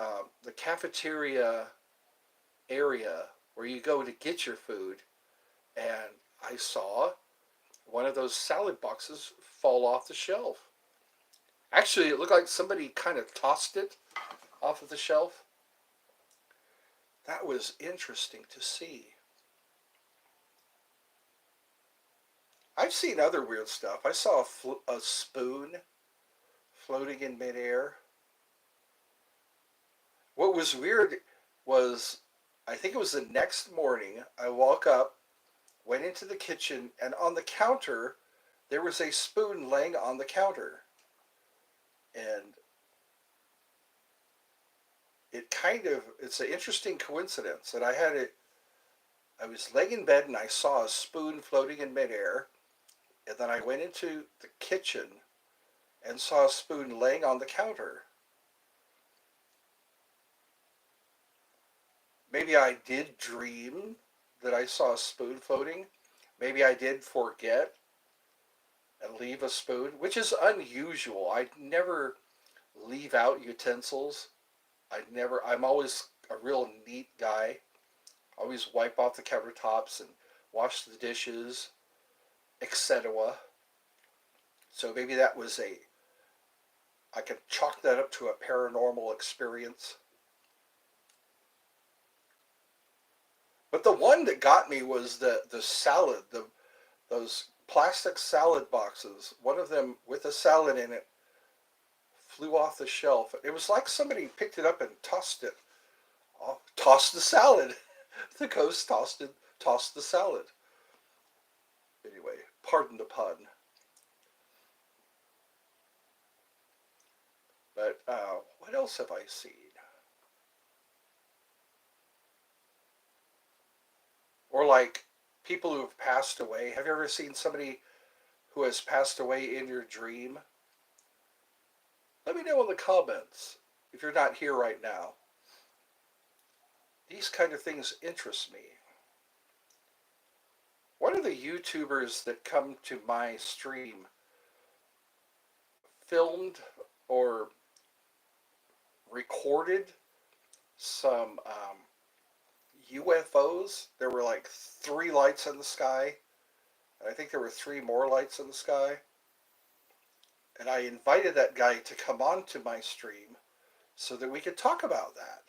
cafeteria area where you go to get your food, and I saw one of those salad boxes fall off the shelf. Actually, it looked like somebody kind of tossed it off of the shelf. That was interesting to see. I've seen other weird stuff. I saw a spoon floating in midair. What was weird was, I think it was the next morning, I woke up, went into the kitchen, and on the counter, there was a spoon laying on the counter. And it's an interesting coincidence that I was laying in bed and I saw a spoon floating in midair, and then I went into the kitchen and saw a spoon laying on the counter. Maybe I did dream that I saw a spoon floating. Maybe I did forget and leave a spoon, which is unusual. I never leave out utensils. I'm always a real neat guy. I always wipe off the countertops and wash the dishes, etc. So maybe I could chalk that up to a paranormal experience. But the one that got me was the salad, those plastic salad boxes. One of them with a salad in it flew off the shelf. It was like somebody picked it up and tossed it. Tossed the salad. The ghost tossed the salad. Anyway, pardon the pun. But what else have I seen? Or like people who have passed away. Have you ever seen somebody who has passed away in your dream? Let me know in the comments if you're not here right now. These kind of things interest me. One of the YouTubers that come to my stream filmed or recorded some UFOs. There were like 3 lights in the sky. And I think there were 3 more lights in the sky. And I invited that guy to come on to my stream so that we could talk about that.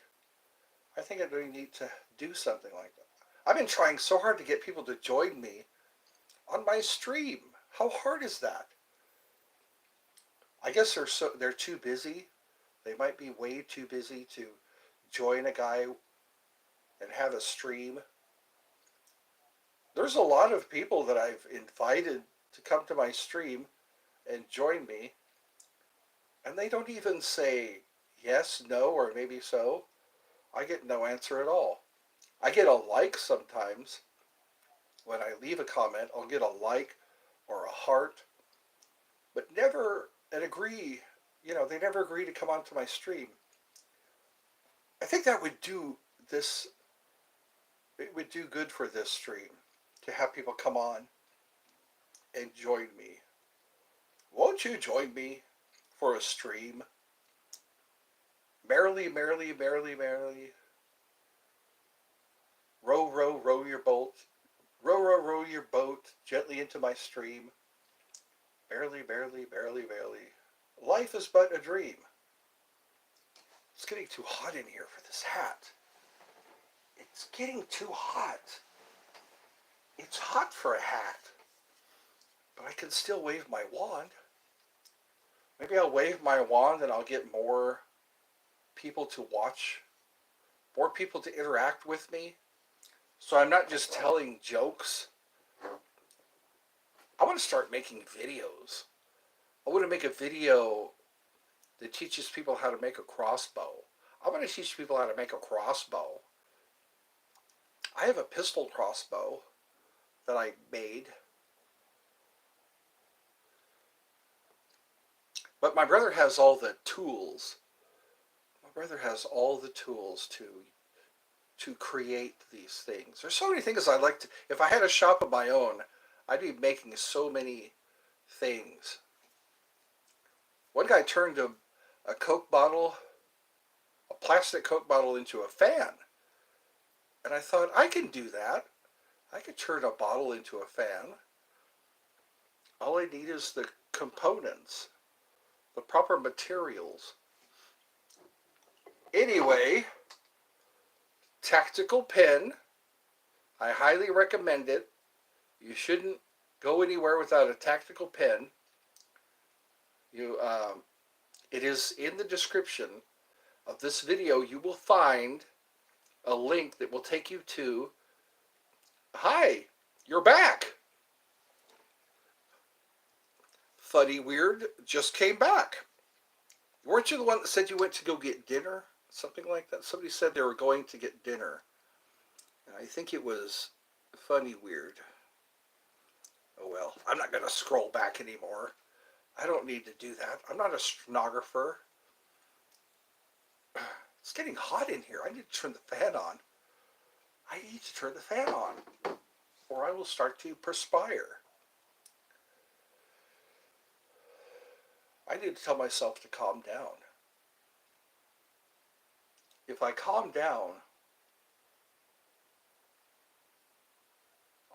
I think I'd really need to do something like that. I've been trying so hard to get people to join me on my stream. How hard is that? I guess they're too busy. They might be way too busy to join a guy and have a stream. There's a lot of people that I've invited to come to my stream and join me, and they don't even say yes, no, or maybe so. I get no answer at all. I get a like sometimes. When I leave a comment, I'll get a like or a heart, but never an agree. They never agree to come onto my stream. I think that would do this. It would do good for this stream to have people come on and join me. Won't you join me for a stream? Merrily, merrily, merrily, merrily. Row, row, row your boat. Row, row, row your boat gently into my stream. Barely, barely, barely, barely. Life is but a dream. It's getting too hot in here for this hat. It's getting too hot. It's hot for a hat. But I can still wave my wand. Maybe I'll wave my wand and I'll get more people to watch, more people to interact with me. So I'm not just telling jokes. I want to start making videos. I want to make a video that teaches people how to make a crossbow. I want to teach people how to make a crossbow. I have a pistol crossbow that I made. But my brother has all the tools. My brother has all the tools to create these things. There's so many things I'd like to... If I had a shop of my own, I'd be making so many things. One guy turned a Coke bottle, a plastic Coke bottle, into a fan. And I thought, I can do that. I could turn a bottle into a fan. All I need is the components, the proper materials. Anyway, tactical pen. I highly recommend it. You shouldn't go anywhere without a tactical pen. It is in the description of this video. You will find a link that will take you to... Hi, you're back. Funny Weird just came back. Weren't you the one that said you went to go get dinner? Something like that? Somebody said they were going to get dinner. And I think it was Funny Weird. Oh well, I'm not going to scroll back anymore. I don't need to do that. I'm not a stenographer. It's getting hot in here. I need to turn the fan on. I need to turn the fan on, or I will start to perspire. I need to tell myself to calm down. If I calm down,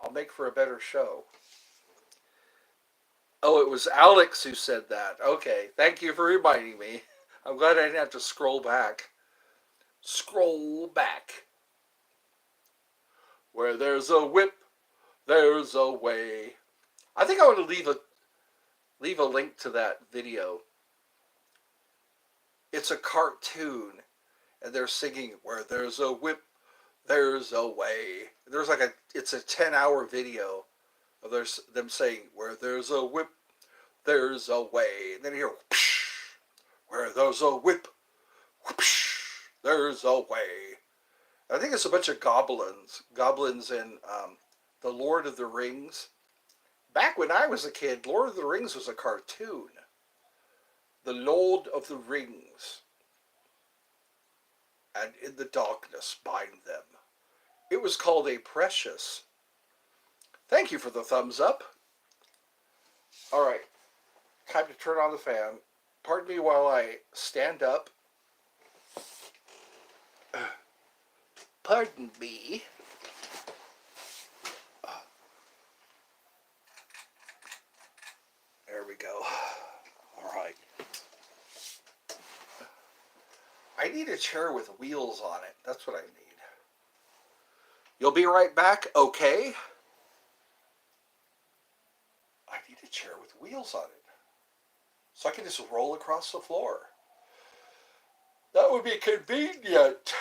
I'll make for a better show. Oh, it was Alex who said that. Okay, thank you for reminding me. I'm glad I didn't have to scroll back. Scroll back. Where there's a whip, there's a way. I think I want to leave a link to that video. It's a cartoon, and they're singing, where there's a whip, there's a way. It's a 10-hour video of them saying, where there's a whip, there's a way. And then you hear, whoosh, where there's a whip, whoosh, there's a way. I think it's a bunch of goblins in The Lord of the Rings. Back when I was a kid, Lord of the Rings was a cartoon. The Lord of the Rings. And in the darkness bind them. It was called A Precious. Thank you for the thumbs up. All right, time to turn on the fan. Pardon me while I stand up. Pardon me. There we go. All right. I need a chair with wheels on it. That's what I need. You'll be right back? Okay. I need a chair with wheels on it, so I can just roll across the floor. That would be convenient.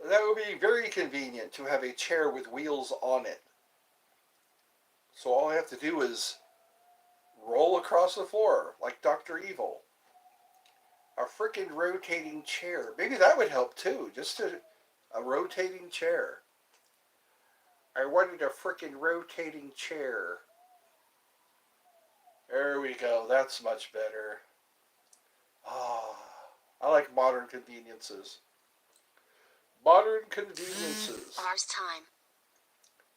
That would be very convenient to have a chair with wheels on it. So all I have to do is roll across the floor like Dr. Evil. A freaking rotating chair. Maybe that would help too. Just a rotating chair. I wanted a freaking rotating chair. There we go. That's much better. Ah, I like modern conveniences. Modern conveniences. Mars time.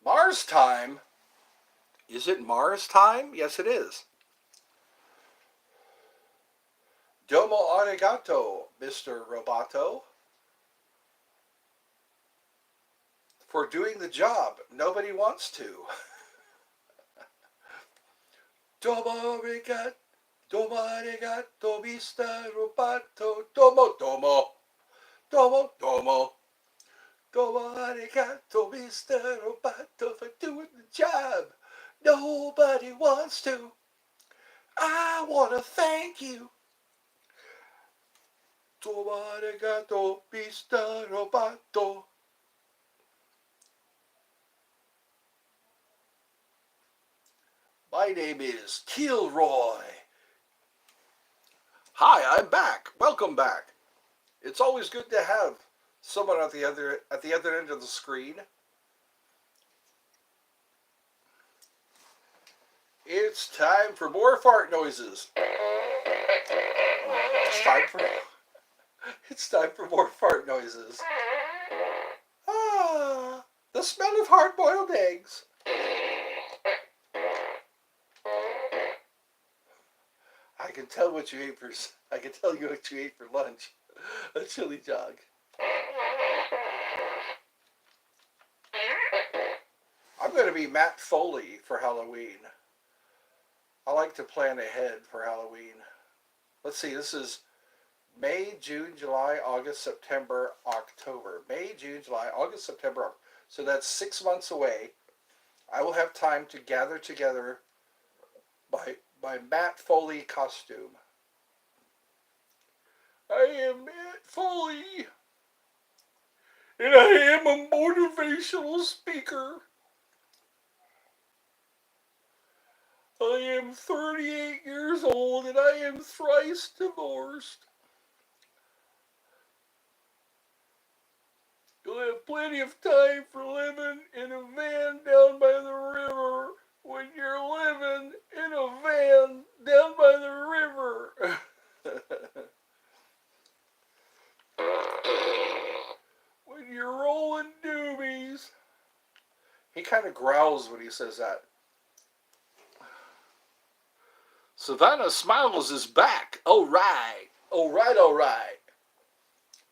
Mars time? Is it Mars time? Yes, it is. Domo arigato, Mr. Roboto. For doing the job. Nobody wants to. Domo arigato, domo arigato, Mr. Roboto. Domo, domo, domo, domo. Domo arigato, Mr. Roboto, for doing the job nobody wants to. I want to thank you. Domo arigato, Mr. Roboto. My name is Kilroy. Hi, I'm back. Welcome back. It's always good to have someone at the other end of the screen. It's time for more fart noises. It's time for more fart noises. Ah, the smell of hard-boiled eggs. I can tell you what you ate for lunch. A chili jog. I'm going to be Matt Foley for Halloween. I like to plan ahead for Halloween. Let's see, this is May, June, July, August, September, October. May, June, July, August, September. So that's 6 months away. I will have time to gather together my Matt Foley costume. I am Matt Foley, and I am a motivational speaker. I am 38 years old, and I am thrice divorced. You'll have plenty of time for living in a van down by the river when you're living in a van down by the river. When you're rolling doobies. He kind of growls when he says that. Savannah Smiles is back. All right. All right, all right.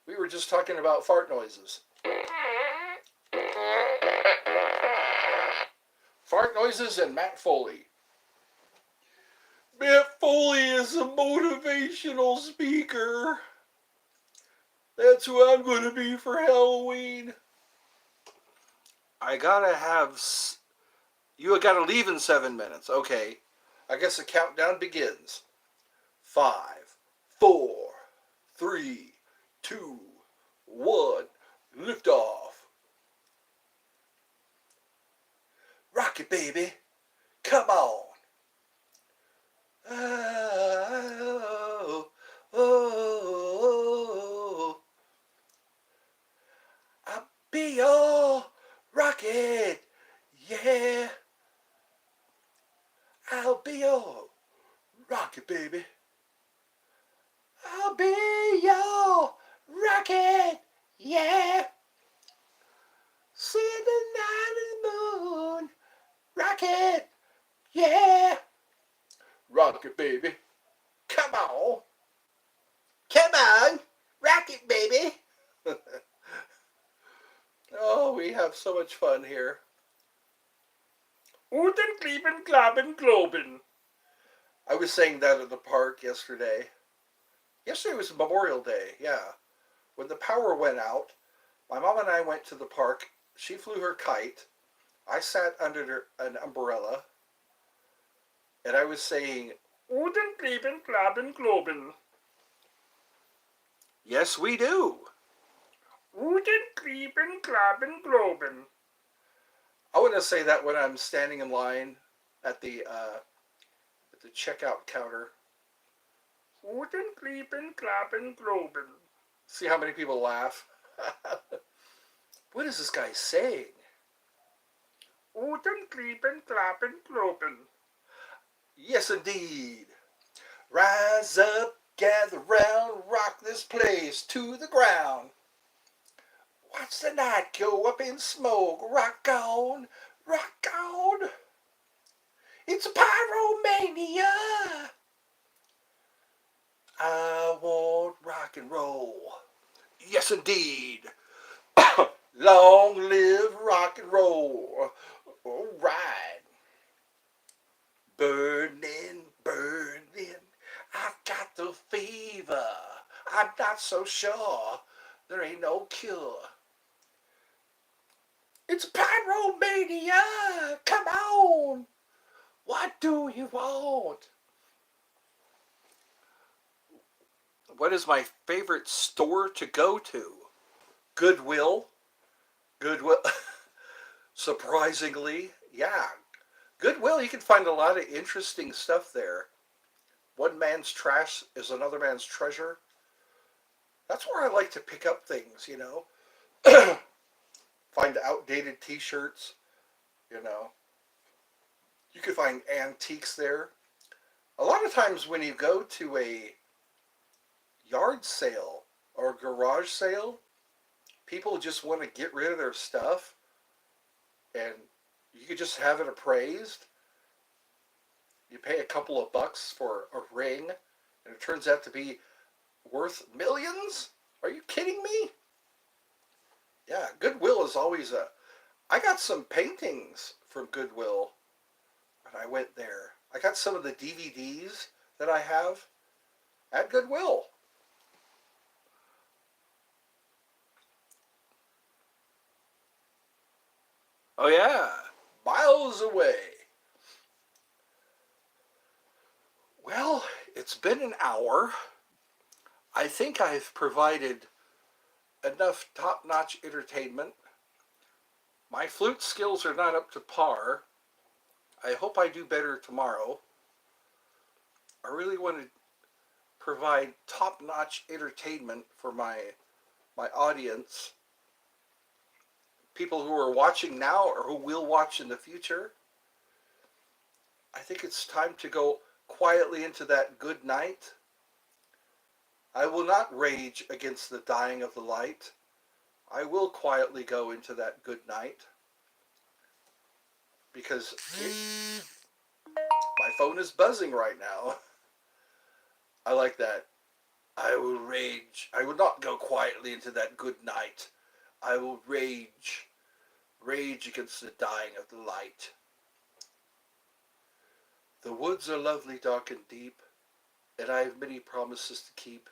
We were just talking about fart noises. Fart noises and Matt Foley. Matt Foley is a motivational speaker. That's who I'm going to be for Halloween. I gotta have... You gotta leave in 7 minutes. Okay. I guess the countdown begins. 5, 4, 3, 2, 1. Lift off. Rock it, baby. Come on. Oh, oh, oh. I'll be your rocket. Yeah. I'll be your rocket, baby. I'll be your rocket, yeah. See the night and the moon, rocket, yeah. Rocket, baby. Come on. Come on. Rocket, baby. Oh, we have so much fun here. Uten, Klieben, Klaben, Globen. I was saying that at the park yesterday. Yesterday was Memorial Day, yeah. When the power went out, my mom and I went to the park. She flew her kite. I sat under an umbrella. And I was saying, Uten, Klieben, Klaben, Globen. Yes, we do. Uten, Klieben, Klaben, Globen. I want to say that when I'm standing in line at the checkout counter. Uten, Klieben, Klaben, Globen. See how many people laugh? What is this guy saying? Uten, Klieben, Klaben, Globen. Yes, indeed. Rise up, gather round, rock this place to the ground. Watch the night go up in smoke. Rock on, rock on. It's a pyromania. I want rock and roll. Yes, indeed. Long live rock and roll. All right. Burning I'm not so sure. There ain't no cure. It's pyromania! Come on! What do you want? What is my favorite store to go to? Goodwill. Goodwill. Surprisingly, yeah. Goodwill, you can find a lot of interesting stuff there. One man's trash is another man's treasure. That's where I like to pick up things, you know. Find outdated t-shirts, you know. You can find antiques there. A lot of times when you go to a yard sale or a garage sale, people just want to get rid of their stuff, and you could just have it appraised. You pay a couple of bucks for a ring, and it turns out to be worth millions? Are you kidding me? Yeah, Goodwill is always a... I got some paintings from Goodwill when I went there. I got some of the DVDs that I have at Goodwill. Oh yeah, miles away. Well, it's been an hour. I think I've provided enough top-notch entertainment. My flute skills are not up to par. I hope I do better tomorrow. I really want to provide top-notch entertainment for my audience. People who are watching now or who will watch in the future. I think it's time to go quietly into that good night. I will not rage against the dying of the light. I will quietly go into that good night. Because my phone is buzzing right now. I like that. I will rage. I will not go quietly into that good night. I will rage. Rage against the dying of the light. The woods are lovely, dark and deep, and I have many promises to keep.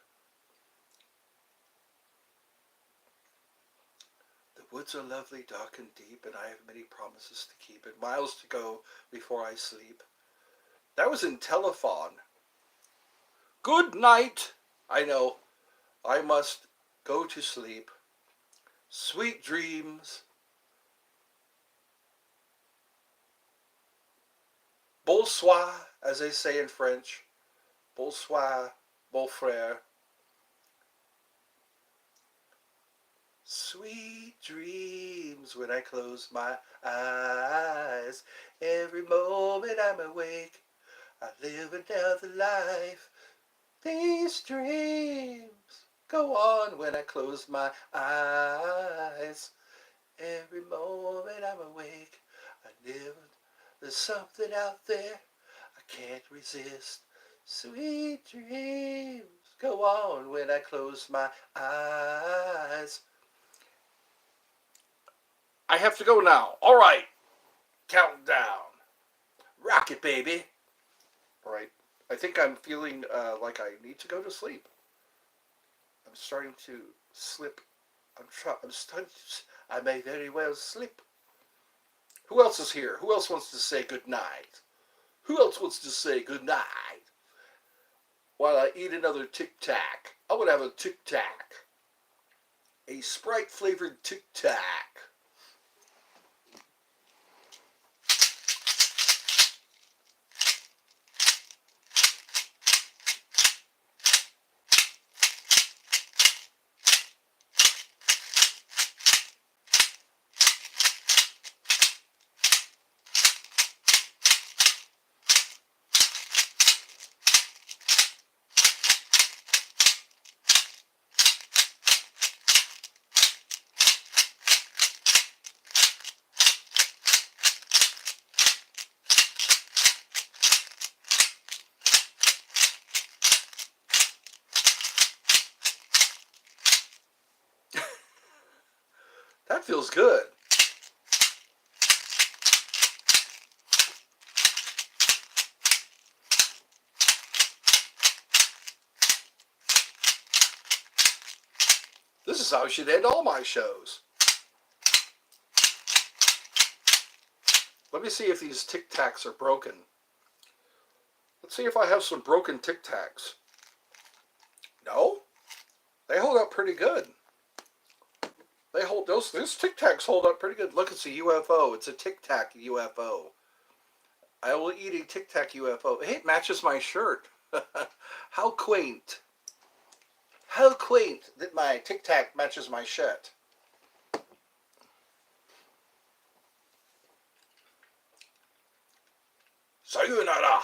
The woods are lovely, dark and deep, and I have many promises to keep, and miles to go before I sleep. That was in Telephone. Good night. I know. I must go to sleep. Sweet dreams. Bonsoir, as they say in French. Bonsoir, mon frère. Sweet dreams when I close my eyes. Every moment I'm awake, I live another life. These dreams go on when I close my eyes. Every moment I'm awake, I live. There's something out there I can't resist. Sweet dreams go on when I close my eyes. I have to go now. All right. Count down. Rock it, baby. All right. I think I'm feeling like I need to go to sleep. I'm starting to slip. I may very well slip. Who else is here? Who else wants to say good night? Who else wants to say good night? While I eat another Tic Tac. I want to have a Tic Tac. A Sprite flavored Tic Tac. That feels good. This is how I should end all my shows. Let me see if these Tic Tacs are broken. Let's see if I have some broken Tic Tacs. No, they hold up pretty good. They hold those Tic Tacs hold up pretty good. Look, it's a UFO. It's a Tic Tac UFO. I will eat a Tic Tac UFO. Hey, it matches my shirt. How quaint. How quaint that my Tic Tac matches my shirt. Sayonara.